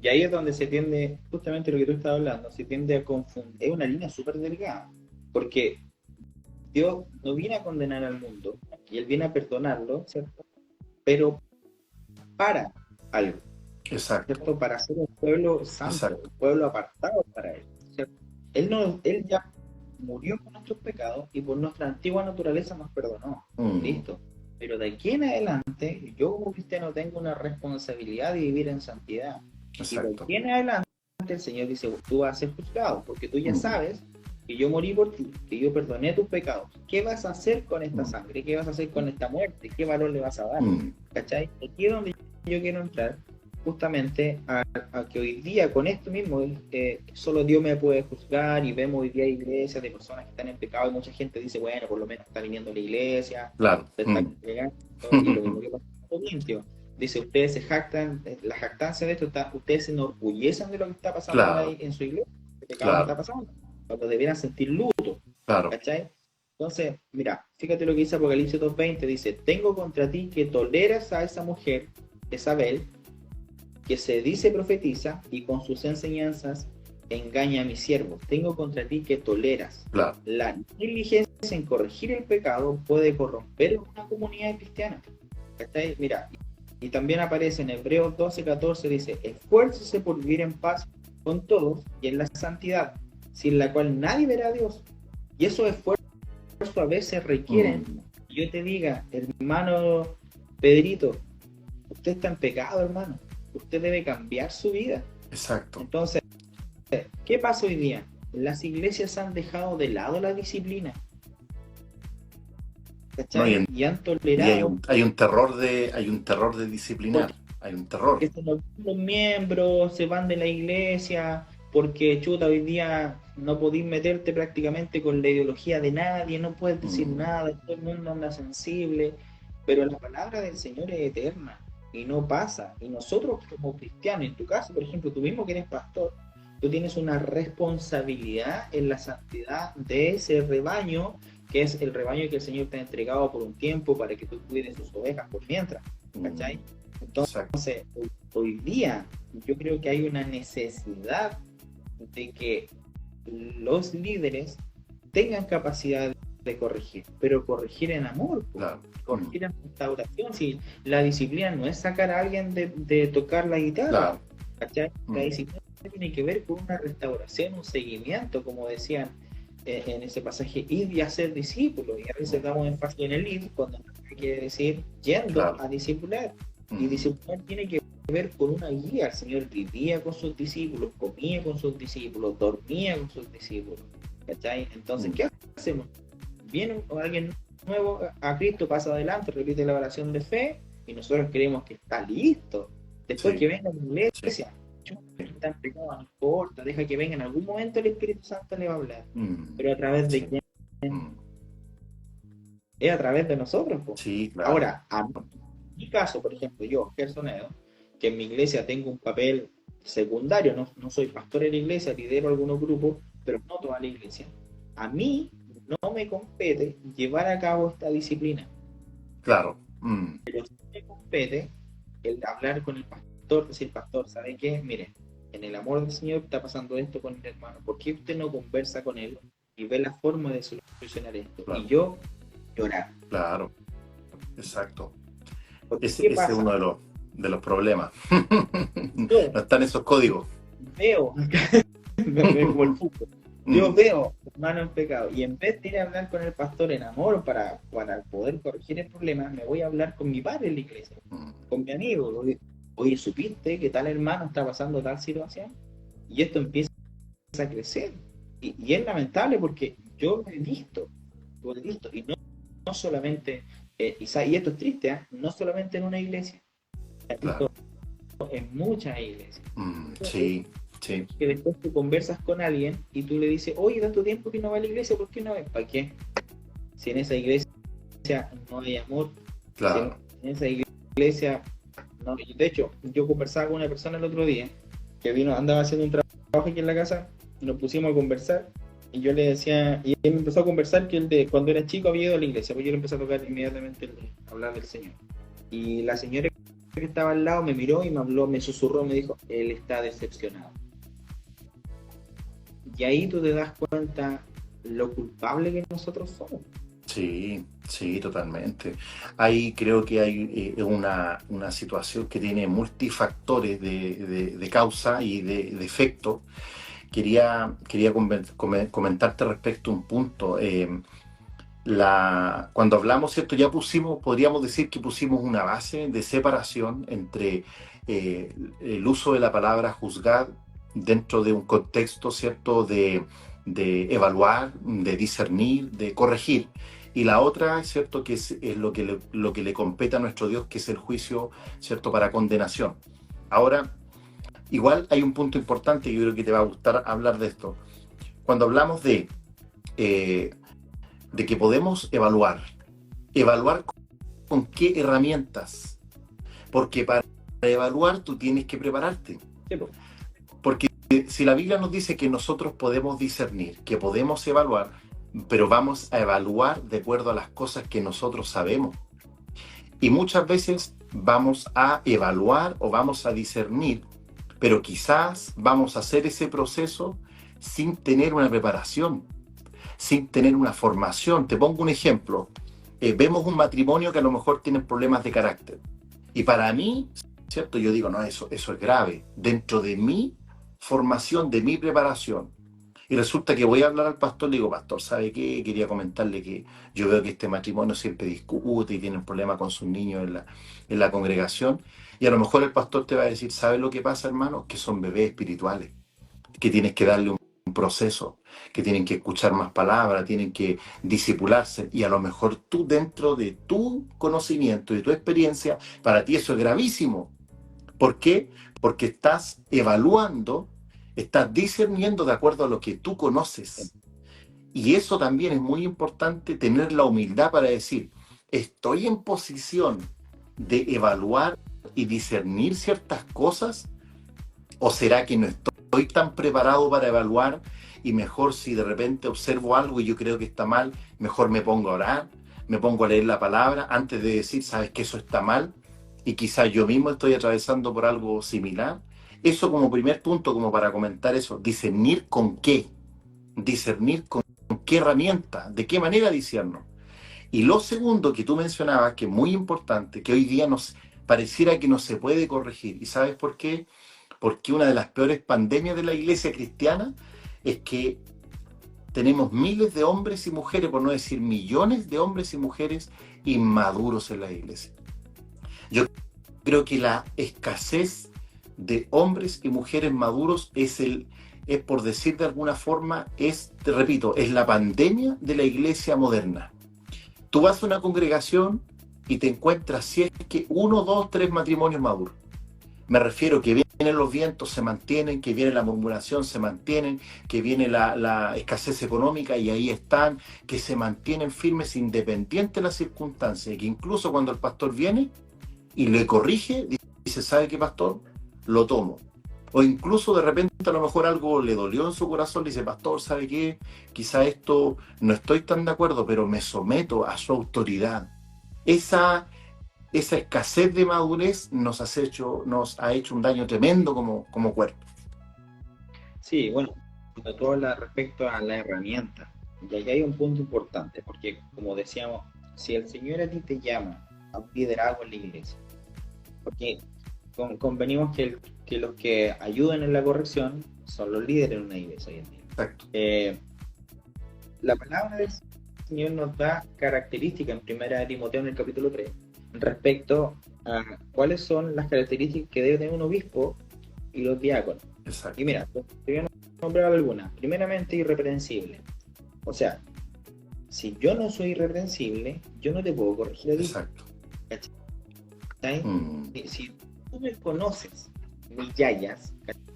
Y ahí es donde se tiende, justamente lo que tú estás hablando, se tiende a confundir. Es una línea súper delgada, porque Dios no viene a condenar al mundo, y Él viene a perdonarlo, ¿cierto? Pero para algo, Exacto, ¿cierto? Para ser un pueblo santo, exacto. un pueblo apartado para Él, ¿cierto? Él ya murió por nuestros pecados y por nuestra antigua naturaleza nos perdonó. Mm, Listo. Pero de aquí en adelante, yo como cristiano tengo una responsabilidad de vivir en santidad. Y de exacto. aquí en adelante el Señor dice, tú vas a ser juzgado, porque tú ya Mm, sabes que yo morí por ti, que yo perdoné tus pecados. ¿Qué vas a hacer con esta mm, sangre? ¿Qué vas a hacer con esta muerte? ¿Qué valor le vas a dar? mm. ¿Cachai? Aquí es donde yo quiero entrar justamente a que hoy día con esto mismo solo Dios me puede juzgar, y vemos hoy día iglesias de personas que están en pecado y mucha gente dice, bueno, por lo menos está viniendo a la iglesia, Claro. se está Mm. congregando, y lo mismo que pasa con Corintio. Dice, ustedes se jactan, la jactancia de esto está, ustedes se enorgullecen de lo que está pasando Claro, ahí en su iglesia, el pecado que está claro, pasando, cuando debieran sentir luto, claro. ¿cachai? Entonces, mira, fíjate lo que dice Apocalipsis 2:20, dice, tengo contra ti que toleras a esa mujer, Isabel, que se dice profetiza y con sus enseñanzas engaña a mis siervos. Tengo contra ti que toleras. Claro. La negligencia en corregir el pecado puede corromper una comunidad cristiana. ¿Cachai? Mira, y también aparece en Hebreos 12:14, dice, esfuércese por vivir en paz con todos y en la santidad, sin la cual nadie verá a Dios. Y esos esfuerzos a veces requieren, Mm, yo te diga, hermano Pedrito, usted está en pecado, hermano. Usted debe cambiar su vida. exacto. Entonces, ¿qué pasa hoy día? Las iglesias han dejado de lado la disciplina, No, ¿cachai? Y han y tolerado hay un terror de disciplinar. Hay un terror. que se nos van los miembros, se van de la iglesia, porque chuta, hoy día no podéis meterte prácticamente con la ideología de nadie, no puedes decir Mm, nada, todo el mundo anda sensible, pero la palabra del Señor es eterna y no pasa. Y nosotros como cristianos, en tu caso, por ejemplo, tú mismo que eres pastor, tú tienes una responsabilidad en la santidad de ese rebaño, que es el rebaño que el Señor te ha entregado por un tiempo para que tú cuides sus ovejas por mientras, mm, ¿cachai? exacto. Entonces, hoy día yo creo que hay una necesidad de que los líderes tengan capacidad de corregir, pero corregir en amor, Claro. Mm, corregir en restauración. Si la disciplina no es sacar a alguien de tocar la guitarra, claro. ¿cachai? La Mm, disciplina tiene que ver con una restauración, un seguimiento, como decían en ese pasaje, ir y hacer discípulos. Y a veces mm, damos énfasis en el ir, cuando hay que decir yendo claro. a discipular. Y Mm, discipular tiene que ver con una guía. El Señor vivía con sus discípulos, comía con sus discípulos, dormía con sus discípulos. ¿Cachai? Entonces, mm, ¿qué hacemos? Viene alguien nuevo a Cristo, pasa adelante, repite la oración de fe, y nosotros creemos que está listo. Después que sí, venga a la sí. iglesia, está en pecado, no importa, deja que venga, en algún momento el Espíritu Santo le va a hablar. Mm, Pero a través de sí. quién? Mm, Es a través de nosotros, po. sí, claro. Ahora, a mi caso, por ejemplo, yo, Gersonedo, que en mi iglesia tengo un papel secundario, no soy pastor en la iglesia, lidero algunos grupos, pero no toda la iglesia, a mí no me compete llevar a cabo esta disciplina, Claro. Mm, pero sí me compete el hablar con el pastor, decir, pastor, ¿sabe qué? Mire, en el amor del Señor está pasando esto con el hermano, ¿por qué usted no conversa con él y ve la forma de solucionar esto? Y claro. yo llorar. Claro. Exacto. Porque Ese ¿qué es pasa? uno de los problemas. Yo No están esos códigos. veo, como el fútbol, yo Mm, veo hermano en pecado, y en vez de ir a hablar con el pastor en amor para poder corregir el problema, me voy a hablar con mi padre en la iglesia, mm, con mi amigo. Oye, ¿supiste que tal hermano está pasando tal situación? Y esto empieza a crecer. Y es lamentable porque yo lo he visto, y no solamente, y esto es triste, ¿eh? No solamente en una iglesia, lo he claro. visto en muchas iglesias. Mm, Es sí, Sí, que después tú conversas con alguien y tú le dices, oye, tanto tiempo que no va a la iglesia, ¿por qué no ves? ¿Para qué? Si en esa iglesia no hay amor, si en claro. esa iglesia no. De hecho, yo conversaba con una persona el otro día que vino, andaba haciendo un trabajo aquí en la casa, y nos pusimos a conversar y yo le decía, y él me empezó a conversar que él de cuando era chico había ido a la iglesia, pues yo le empecé a tocar inmediatamente hablar del Señor. Y la señora que estaba al lado me miró y me habló, me susurró, me dijo, él está decepcionado. Y ahí tú te das cuenta lo culpable que nosotros somos. Sí, sí, totalmente. Ahí creo que hay una situación que tiene multifactores de causa y de efecto. Quería comentarte respecto a un punto. Cuando hablamos, ¿cierto? Ya podríamos decir que pusimos una base de separación entre el uso de la palabra juzgar dentro de un contexto, ¿cierto? De evaluar, de discernir, de corregir. Y la otra, ¿cierto? Que es lo que le compete a nuestro Dios, que es el juicio, ¿cierto? Para condenación. Ahora, igual hay un punto importante que yo creo que te va a gustar hablar de esto. Cuando hablamos eh, de que podemos evaluar con qué herramientas, porque para evaluar tú tienes que prepararte. Sí, pues. Porque si la Biblia nos dice que nosotros podemos discernir, que podemos evaluar, pero vamos a evaluar de acuerdo a las cosas que nosotros sabemos. Y muchas veces vamos a evaluar o vamos a discernir, pero quizás vamos a hacer ese proceso sin tener una preparación, sin tener una formación. Te pongo un ejemplo. Vemos un matrimonio que a lo mejor tiene problemas de carácter. Y para mí, ¿cierto? Yo digo, no, eso es grave. Dentro de mi formación, de mi preparación. Y resulta que voy a hablar al pastor, le digo, pastor, ¿sabe qué? Quería comentarle que yo veo que este matrimonio siempre discute y tienen problemas con sus niños en la congregación. Y a lo mejor el pastor te va a decir, ¿sabe lo que pasa, hermano? Que son bebés espirituales, que tienes que darle un proceso, que tienen que escuchar más palabras, tienen que disipularse. Y a lo mejor tú, dentro de tu conocimiento y de tu experiencia, para ti eso es gravísimo. ¿Por qué? Porque estás evaluando, estás discerniendo de acuerdo a lo que tú conoces. Y eso también es muy importante, tener la humildad para decir, ¿estoy en posición de evaluar y discernir ciertas cosas? ¿O será que no estoy tan preparado para evaluar y mejor si de repente observo algo y yo creo que está mal, mejor me pongo a orar, me pongo a leer la palabra antes de decir, sabes que eso está mal? Y quizás yo mismo estoy atravesando por algo similar. Eso como primer punto, como para comentar eso, discernir con qué, discernir con qué herramienta, de qué manera discernir. Y lo segundo que tú mencionabas, que es muy importante, que hoy día nos pareciera que no se puede corregir. ¿Y sabes por qué? Porque una de las peores pandemias de la iglesia cristiana es que tenemos miles de hombres y mujeres, por no decir millones de hombres y mujeres inmaduros en la iglesia. Yo creo que la escasez de hombres y mujeres maduros es por decir de alguna forma, te repito, es la pandemia de la iglesia moderna. Tú vas a una congregación y te encuentras, si es que 1, 2, 3 matrimonios maduros. Me refiero que vienen los vientos, se mantienen, que viene la murmuración, se mantienen, que viene la escasez económica y ahí están, que se mantienen firmes independiente de las circunstancias, y que incluso cuando el pastor viene y le corrige, dice, ¿sabe qué, pastor? Lo tomo. O incluso de repente a lo mejor algo le dolió en su corazón, le dice, pastor, ¿sabe qué? Quizá esto no estoy tan de acuerdo, pero me someto a su autoridad. Esa escasez de madurez nos ha hecho un daño tremendo como cuerpo. Sí, bueno, cuando tú hablas respecto a la herramienta, y ahí hay un punto importante, porque como decíamos, si el Señor a ti te llama a un liderazgo en la iglesia, porque convenimos que los que ayudan en la corrección son los líderes en una iglesia hoy en día. Exacto. La palabra del Señor nos da características en 1 Timoteo en el capítulo 3 respecto a cuáles son las características que debe tener un obispo y los diáconos. Exacto. Y mira, te voy a nombrar algunas. Primeramente, irreprensible. O sea, si yo no soy irreprensible, yo no te puedo corregir a ti. Exacto. Si tú me conoces, mis yayas,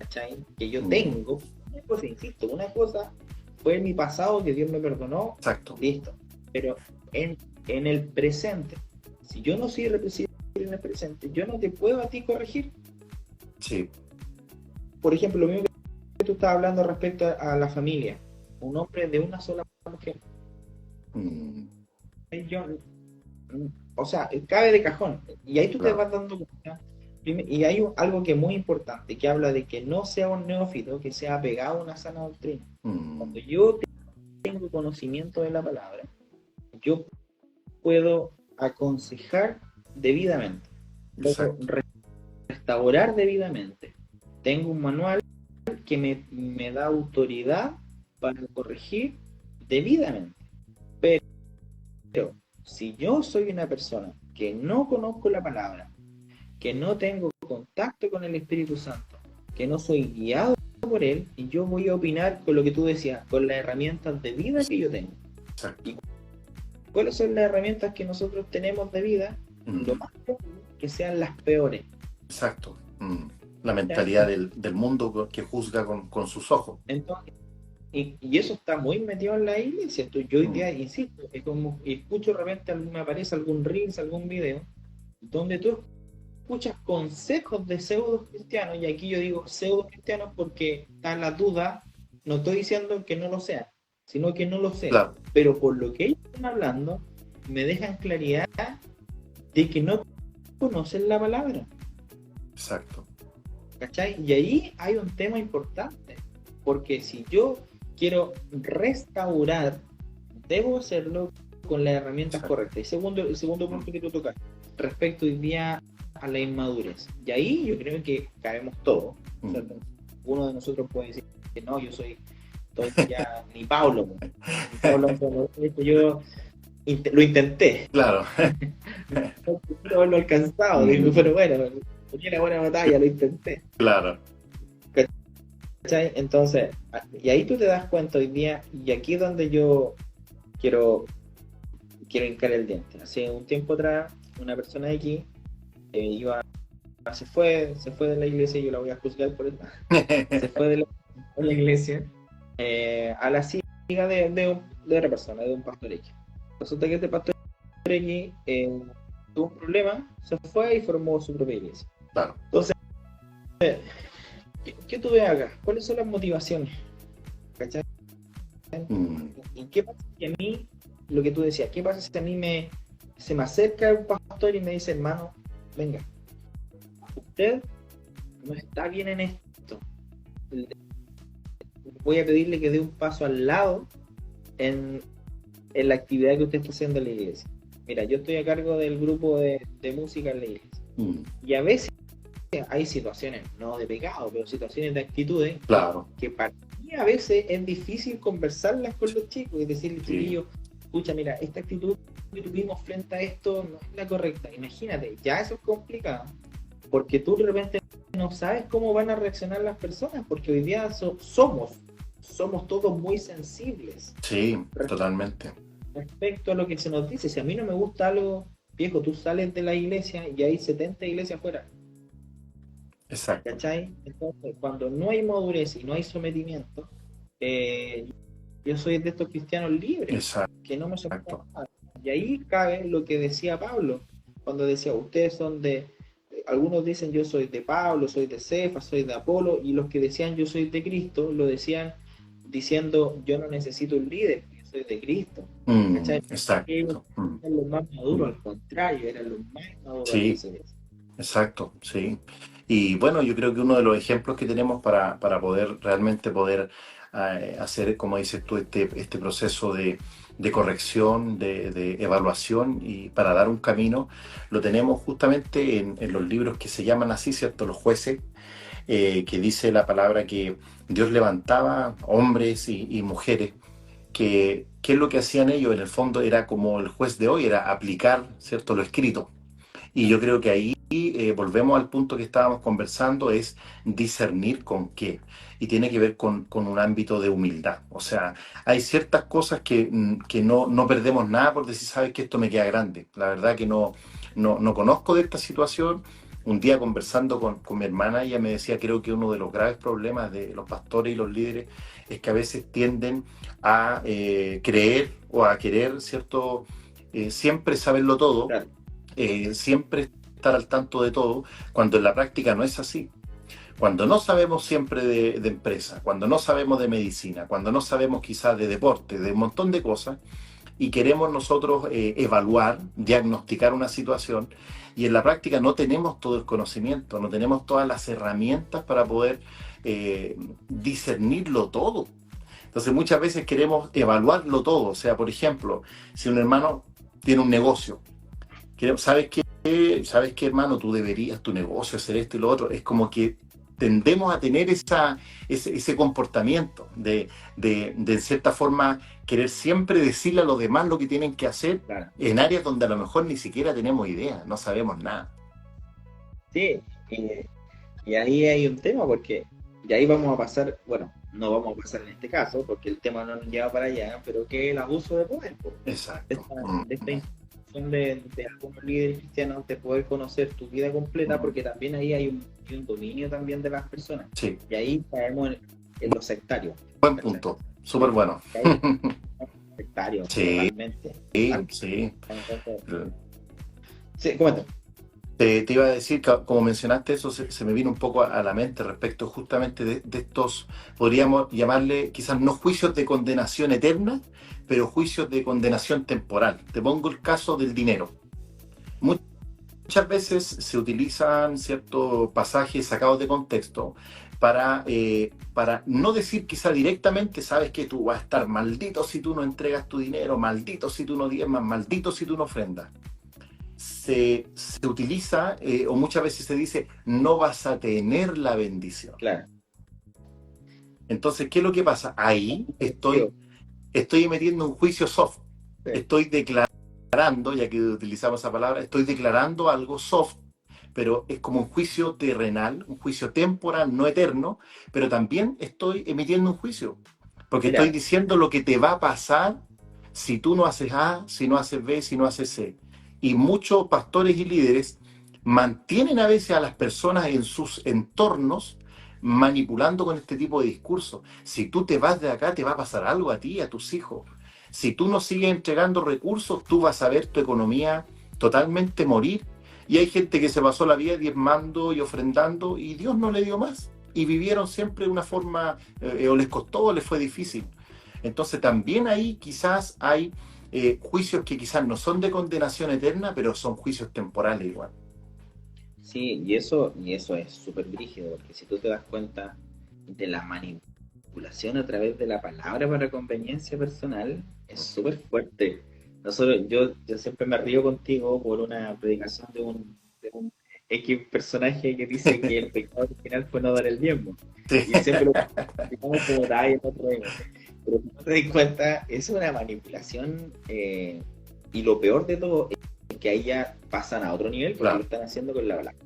¿cachai? Que yo tengo, una cosa, insisto, una cosa fue mi pasado que Dios me perdonó, Exacto. listo. Pero en el presente, si yo no soy irrepresible en el presente, yo no te puedo a ti corregir. Sí. Por ejemplo, lo mismo que tú estabas hablando respecto a la familia, un hombre de una sola mujer. Yo, o sea, cabe de cajón. Y ahí tú te vas dando cuenta. Y hay algo que es muy importante, que habla de que no sea un neófito, que sea apegado a una sana doctrina. Cuando yo tengo conocimiento de la palabra, yo puedo aconsejar debidamente, puedo restaurar debidamente. Tengo un manual que me da autoridad para corregir debidamente. Pero si yo soy una persona que no conozco la palabra, que no tengo contacto con el Espíritu Santo, que no soy guiado por él, y yo voy a opinar con lo que tú decías, con las herramientas de vida que yo tengo. ¿Y cuáles son las herramientas que nosotros tenemos de vida? Lo más probable que sean las peores. Exacto. La mentalidad del mundo que juzga con sus ojos. Entonces, y eso está muy metido en la iglesia. Entonces, yo hoy día, insisto, es como escucho de repente, me aparece algún reels, algún video, donde tú escuchas consejos de pseudo cristianos, y aquí yo digo pseudo cristianos porque está en la duda, no estoy diciendo que no lo sea, sino que no lo sé, claro. Pero por lo que ellos están hablando, me dejan claridad de que no conocen la palabra. Exacto. ¿Cachai? Y ahí hay un tema importante, porque si yo quiero restaurar, debo hacerlo con las herramientas correctas. Y el segundo punto que tú tocas, respecto hoy día a la inmadurez. Y ahí yo creo que caemos todos. O sea, uno de nosotros puede decir que no, yo soy ya ni Pablo. Yo lo intenté. Claro. No puedo haberlo alcanzado, digo, pero bueno, ponía la buena batalla, lo intenté. Claro. ¿Cachai? Entonces, y ahí tú te das cuenta hoy día, y aquí es donde yo quiero hincar el diente. Hace un tiempo atrás, una persona de aquí se fue de la iglesia, y yo la voy a juzgar por eso. Se fue de la iglesia a la siga de otra persona, de un pastor X. Resulta que este pastor X tuvo un problema, se fue y formó su propia iglesia. Claro. Entonces, ¿qué tú ves acá? ¿Cuáles son las motivaciones? ¿Cachai? ¿Y qué pasa si a mí, lo que tú decías, qué pasa si a mí se me acerca un pastor y me dice, hermano, venga, usted no está bien en esto, voy a pedirle que dé un paso al lado en la actividad que usted está haciendo en la iglesia? Mira, yo estoy a cargo del grupo de música en la iglesia, y a veces hay situaciones, no de pecado, pero situaciones de actitudes, claro, que para mí a veces es difícil conversarlas con los chicos y decirles, chiquillos, escucha, mira, esta actitud que tuvimos frente a esto no es la correcta. Imagínate, ya eso es complicado, porque tú de repente no sabes cómo van a reaccionar las personas, porque hoy día somos todos muy sensibles. Sí, totalmente. Respecto a lo que se nos dice, si a mí no me gusta algo, viejo, tú sales de la iglesia y hay 70 iglesias afuera. Exacto. ¿Cachai? Entonces, cuando no hay madurez y no hay sometimiento, yo soy de estos cristianos libres. Exacto. Que no me sometan. Y ahí cabe lo que decía Pablo, cuando decía, ustedes son algunos dicen yo soy de Pablo, soy de Cefas, soy de Apolo, y los que decían yo soy de Cristo, lo decían diciendo yo no necesito un líder, yo soy de Cristo. Exacto. Ellos eran los más maduros, al contrario, eran los más maduros. Sí. Exacto, sí. Y bueno, yo creo que uno de los ejemplos que tenemos para realmente poder hacer, como dices tú, este proceso de corrección, de evaluación, y para dar un camino, lo tenemos justamente en los libros que se llaman así, ¿cierto? Los Jueces, que dice la palabra que Dios levantaba hombres y mujeres, que ¿qué es lo que hacían ellos? En el fondo era como el juez de hoy, era aplicar, ¿cierto?, lo escrito. Y yo creo que ahí volvemos al punto que estábamos conversando, es discernir con qué. Y tiene que ver con un ámbito de humildad. O sea, hay ciertas cosas que no perdemos nada por decir, sabes que esto me queda grande. La verdad que no conozco de esta situación, un día conversando con mi hermana, ella me decía, creo que uno de los graves problemas de los pastores y los líderes es que a veces tienden a creer o a querer, ¿cierto? Siempre saberlo todo, Claro, siempre estar al tanto de todo, cuando en la práctica no es así. Cuando no sabemos siempre de empresa, cuando no sabemos de medicina, cuando no sabemos quizás de deporte, de un montón de cosas, y queremos nosotros evaluar, diagnosticar una situación, y en la práctica no tenemos todo el conocimiento, no tenemos todas las herramientas para poder discernirlo todo. Entonces muchas veces queremos evaluarlo todo. O sea, por ejemplo, si un hermano tiene un negocio, ¿sabes qué? ¿Sabes qué, hermano? Tú deberías tu negocio hacer esto y lo otro. Es como que tendemos a tener ese comportamiento de, en cierta forma, querer siempre decirle a los demás lo que tienen que hacer claro. en áreas donde a lo mejor ni siquiera tenemos idea, no sabemos nada. Sí, y ahí hay un tema porque, y ahí vamos a pasar, bueno, no vamos a pasar en este caso porque el tema no nos lleva para allá, pero que es el abuso de poder, po. Exacto. De esta intención de algunos líderes cristianos de poder conocer tu vida completa, porque también ahí hay un dominio también de las personas. Sí. Y ahí caemos en los sectarios. Buen punto, súper bueno. Sectarios, Sí, totalmente. sí. Sí, comenta. Te iba a decir, como mencionaste eso, se me vino un poco a la mente respecto justamente de estos, podríamos llamarle quizás no juicios de condenación eterna, pero juicios de condenación temporal. Te pongo el caso del dinero. Muchas veces se utilizan ciertos pasajes sacados de contexto para no decir quizá directamente, sabes que tú vas a estar maldito si tú no entregas tu dinero, maldito si tú no diezmas, maldito si tú no ofrendas. Se utiliza, o muchas veces se dice, no vas a tener la bendición. Claro. Entonces, ¿qué es lo que pasa? Ahí estoy metiendo un juicio soft. Sí. Estoy declarando, ya que utilizamos esa palabra, estoy declarando algo soft, pero es como un juicio terrenal, un juicio temporal, no eterno, pero también estoy emitiendo un juicio, porque estoy diciendo lo que te va a pasar si tú no haces A, si no haces B, si no haces C. Y muchos pastores y líderes mantienen a veces a las personas en sus entornos manipulando con este tipo de discursos. Si tú te vas de acá, te va a pasar algo a ti, a tus hijos. Si tú no sigues entregando recursos, tú vas a ver tu economía totalmente morir. Y hay gente que se pasó la vida diezmando y ofrendando y Dios no le dio más. Y vivieron siempre de una forma, o les costó o les fue difícil. Entonces también ahí quizás hay juicios que quizás no son de condenación eterna, pero son juicios temporales igual. Sí, y eso es súper brígido, porque si tú te das cuenta de la manipulación a través de la palabra para conveniencia personal, es súper fuerte. Yo siempre me río contigo por una predicación de un X personaje que dice que el pecado original fue no dar el diezmo. Sí. Y siempre lo explicamos como da y el otro diezmo. Pero si no te das cuenta, es una manipulación y lo peor de todo es que ahí ya pasan a otro nivel porque claro, lo están haciendo con la balanza.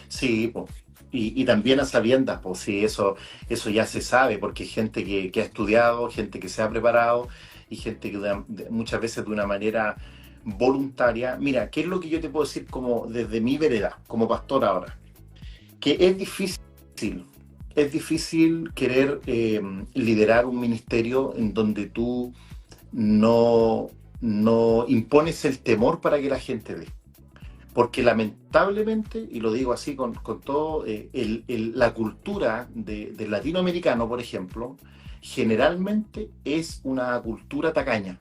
Sí, pues. Y también a sabiendas, pues sí, eso ya se sabe, porque hay gente que ha estudiado, gente que se ha preparado y gente que muchas veces de una manera voluntaria. Mira, ¿qué es lo que yo te puedo decir como desde mi vereda, como pastor ahora? Que es difícil querer liderar un ministerio en donde tú no impones el temor para que la gente dé. Porque lamentablemente, y lo digo así con todo, la cultura del latinoamericano, por ejemplo, generalmente es una cultura tacaña.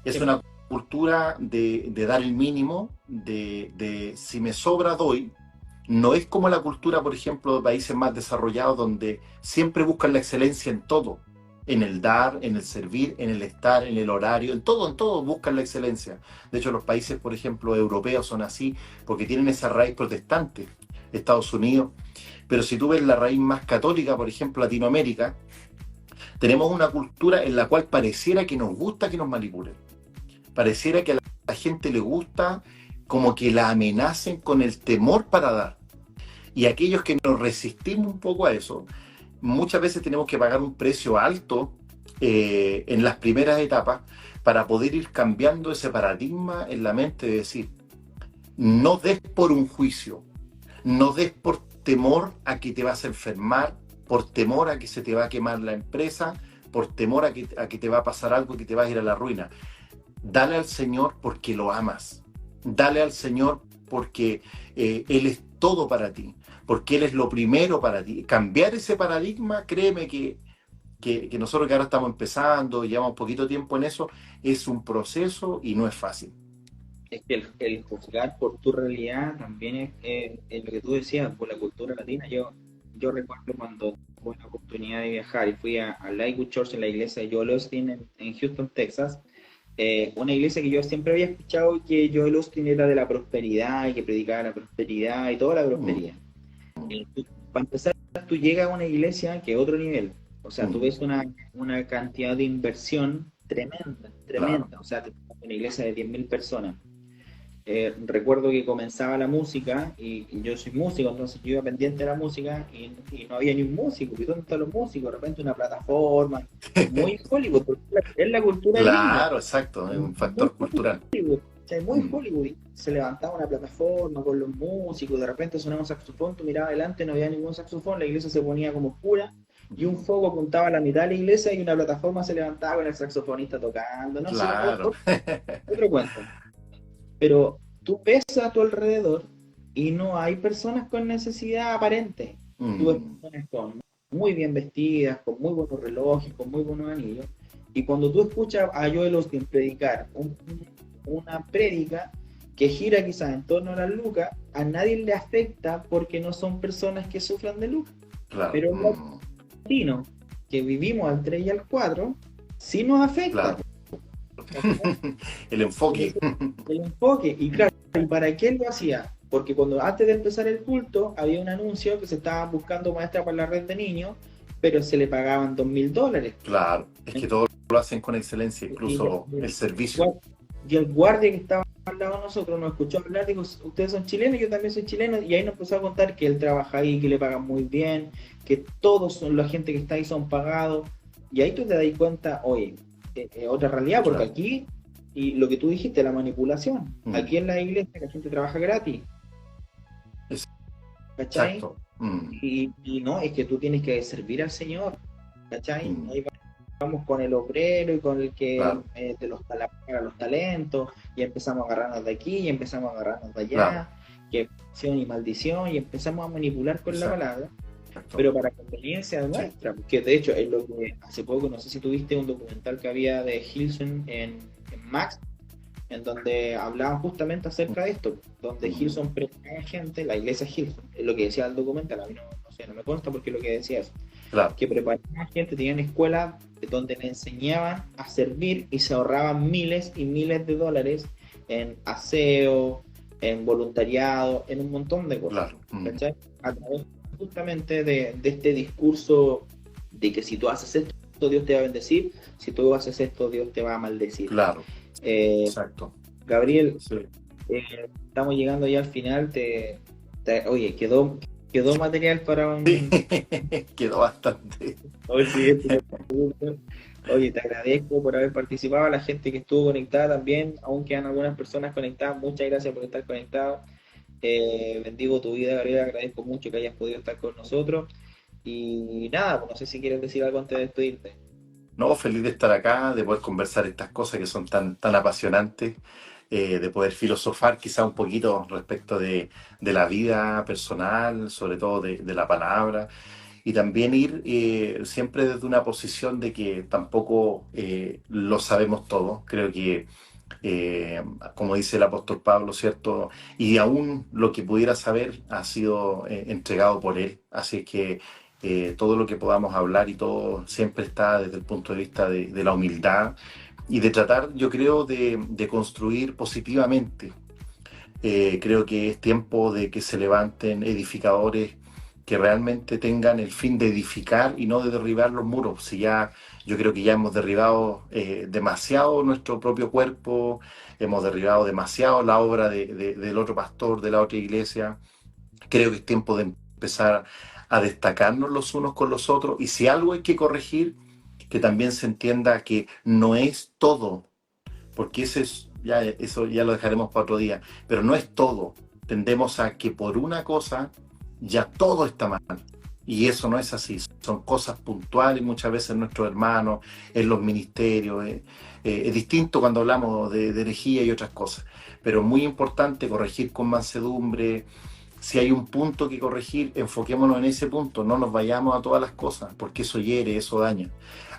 Es una cultura de dar el mínimo, de si me sobra doy. No es como la cultura, por ejemplo, de países más desarrollados donde siempre buscan la excelencia en todo. En el dar, en el servir, en el estar, en el horario, en todo buscan la excelencia. De hecho, los países, por ejemplo, europeos son así porque tienen esa raíz protestante, Estados Unidos. Pero si tú ves la raíz más católica, por ejemplo, Latinoamérica, tenemos una cultura en la cual pareciera que nos gusta que nos manipulen. Pareciera que a la gente le gusta como que la amenacen con el temor para dar. Y aquellos que nos resistimos un poco a eso, muchas veces tenemos que pagar un precio alto en las primeras etapas para poder ir cambiando ese paradigma en la mente de decir, no des por un juicio, No des por temor a que te vas a enfermar, por temor a que se te va a quemar la empresa, por temor a que te va a pasar algo, que te vas a ir a la ruina. Dale al Señor porque lo amas. Dale al Señor porque Él es todo para ti, porque Él es lo primero para ti. Cambiar ese paradigma, créeme que nosotros que ahora estamos empezando, llevamos poquito tiempo en eso, es un proceso y no es fácil. Es que el juzgar por tu realidad también es lo que tú decías, por la cultura latina. Yo recuerdo cuando tuve la oportunidad de viajar y fui a Lakewood Church en la iglesia de Joel Austin en Houston, Texas, una iglesia que yo siempre había escuchado que Joel Austin era de la prosperidad y que predicaba la prosperidad y toda la Mm, prosperidad. Para empezar, tú llegas a una iglesia que es otro nivel. O sea, tú mm, ves una cantidad de inversión tremenda, claro. tremenda. O sea, una iglesia de 10.000 personas. Recuerdo que comenzaba la música y yo soy músico, entonces yo iba pendiente de la música y no había ni un músico. ¿Y dónde están los músicos? De repente una plataforma muy Hollywood, porque es la cultura gringa, Claro, exacto, es un muy factor cultural. Hollywood, o sea, muy Mm, Hollywood. Y se levantaba una plataforma con los músicos, de repente sonaba un saxofón, tú mirabas adelante, no había ningún saxofón, la iglesia se ponía como oscura y un mm, foco apuntaba a la mitad de la iglesia y una plataforma se levantaba con el saxofonista tocando, no sé, claro. otro cuento. Pero tú ves a tu alrededor y no hay personas con necesidad aparente. Tú ves Mm, personas muy bien vestidas, con muy buenos relojes, con muy buenos anillos. Y cuando tú escuchas a Joel Austin predicar una prédica que gira quizás en torno a las lucas, a nadie le afecta porque no son personas que sufran de lucas. claro, Pero los latinos que vivimos al 3 y al 4 sí nos afecta. claro. El enfoque. El enfoque. Y claro, ¿y para qué lo hacía? Porque cuando antes de empezar el culto había un anuncio que se estaban buscando maestra para la red de niños, pero se le pagaban $2.000. Claro, es que todos lo hacen con excelencia, Y, incluso el servicio. y el guardia que estaba al lado de nosotros nos escuchó hablar, dijo, ustedes son chilenos, yo también soy chileno, y ahí nos empezó a contar que él trabaja ahí, que le pagan muy bien, que todos son la gente que está ahí son pagados, y ahí tú te das cuenta, oye, otra realidad, porque Claro. aquí, y lo que tú dijiste, la manipulación, Mm, aquí en la iglesia la gente trabaja gratis, ¿cachai? exacto. Mm, Y no, es que tú tienes que servir al Señor, ¿cachai? mm, Ahí vamos con el obrero y con el que claro, para los talentos, y empezamos a agarrarnos de aquí, y empezamos a agarrarnos de claro, allá, que bendición y maldición, y empezamos a manipular con la palabra, exacto. pero para conveniencia Sí. nuestra, porque de hecho es lo que hace poco, no sé si tuviste un documental que había de Hilson en Max, en donde hablaban justamente acerca de esto, donde Mm, Hilson preparaba gente, la iglesia Hilson, es lo que decía el documental, a mí no sé, no me consta porque es lo que decía eso, claro, que preparaban gente, tenían escuelas donde le enseñaban a servir y se ahorraban miles y miles de dólares en aseo, en voluntariado, en un montón de cosas, claro. Mm, ¿cachai? A través justamente de este discurso de que si tú haces esto, Dios te va a bendecir, si tú haces esto, Dios te va a maldecir. claro, Eh, exacto. Gabriel, Sí. estamos llegando ya al final, oye, quedó material para un... Quedó bastante. Hoy sí, oye, te agradezco por haber participado, a la gente que estuvo conectada también, aún quedan algunas personas conectadas, muchas gracias por estar conectado. Bendigo tu vida, Gabriel, agradezco mucho que hayas podido estar con nosotros. Y nada, pues no sé si quieres decir algo antes de despedirte. No, feliz de estar acá, de poder conversar estas cosas que son tan apasionantes, de poder filosofar quizá un poquito respecto de la vida personal, sobre todo de la palabra, y también ir siempre desde una posición de que tampoco lo sabemos todo. Creo que, como dice el apóstol Pablo, ¿cierto? Y aún lo que pudiera saber ha sido entregado por él. Así que todo lo que podamos hablar y todo siempre está desde el punto de vista de la humildad y de tratar, yo creo, de construir positivamente. Creo que es tiempo de que se levanten edificadores que realmente tengan el fin de edificar y no de derribar los muros. Si ya, yo creo que ya hemos derribado demasiado nuestro propio cuerpo, hemos derribado demasiado la obra del otro pastor, de la otra iglesia. Creo que es tiempo de empezar a destacarnos los unos con los otros y si algo hay que corregir, que también se entienda que no es todo, porque eso ya lo dejaremos para otro día, pero no es todo. tendemos a que por una cosa ya todo está mal. Y eso no es así. Son cosas puntuales muchas veces en nuestros hermanos, en los ministerios. Es distinto cuando hablamos de herejía y otras cosas. Pero es muy importante corregir con mansedumbre. Si hay un punto que corregir, enfoquémonos en ese punto, no nos vayamos a todas las cosas, porque eso hiere, eso daña.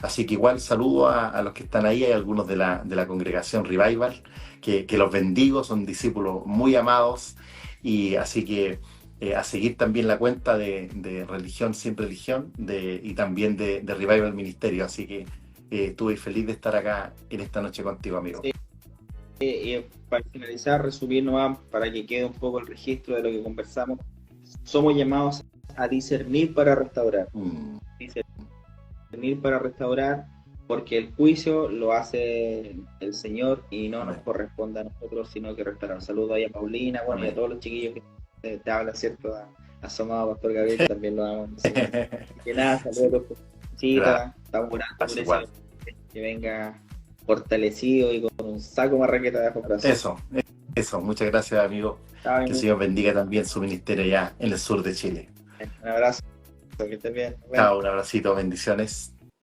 Así que igual saludo a los que están ahí, hay algunos de la congregación Revival, que los bendigo, son discípulos muy amados, y así que a seguir también la cuenta de Religión Sin Religión y también de Revival Ministerio. Así que estuve feliz de estar acá en esta noche contigo, amigo. Sí. Para finalizar, resumir nomás, para que quede un poco el registro de lo que conversamos, somos llamados a discernir para restaurar. Discernir para restaurar, porque el juicio lo hace el Señor y no nos corresponde a nosotros, sino que restaurar. Saludos ahí a Paulina, bueno, y a todos los chiquillos que te hablan, ¿cierto? Asomado a Pastor Gabriel, también lo amo. Que nada, saludos a chicas, estamos orando por eso, que venga fortalecido y con un saco marraqueta de corazón. Eso, muchas gracias, amigo. Que el Señor bendiga también su ministerio allá en el sur de Chile. Un abrazo, que estés bien. Chao, un abracito, bendiciones.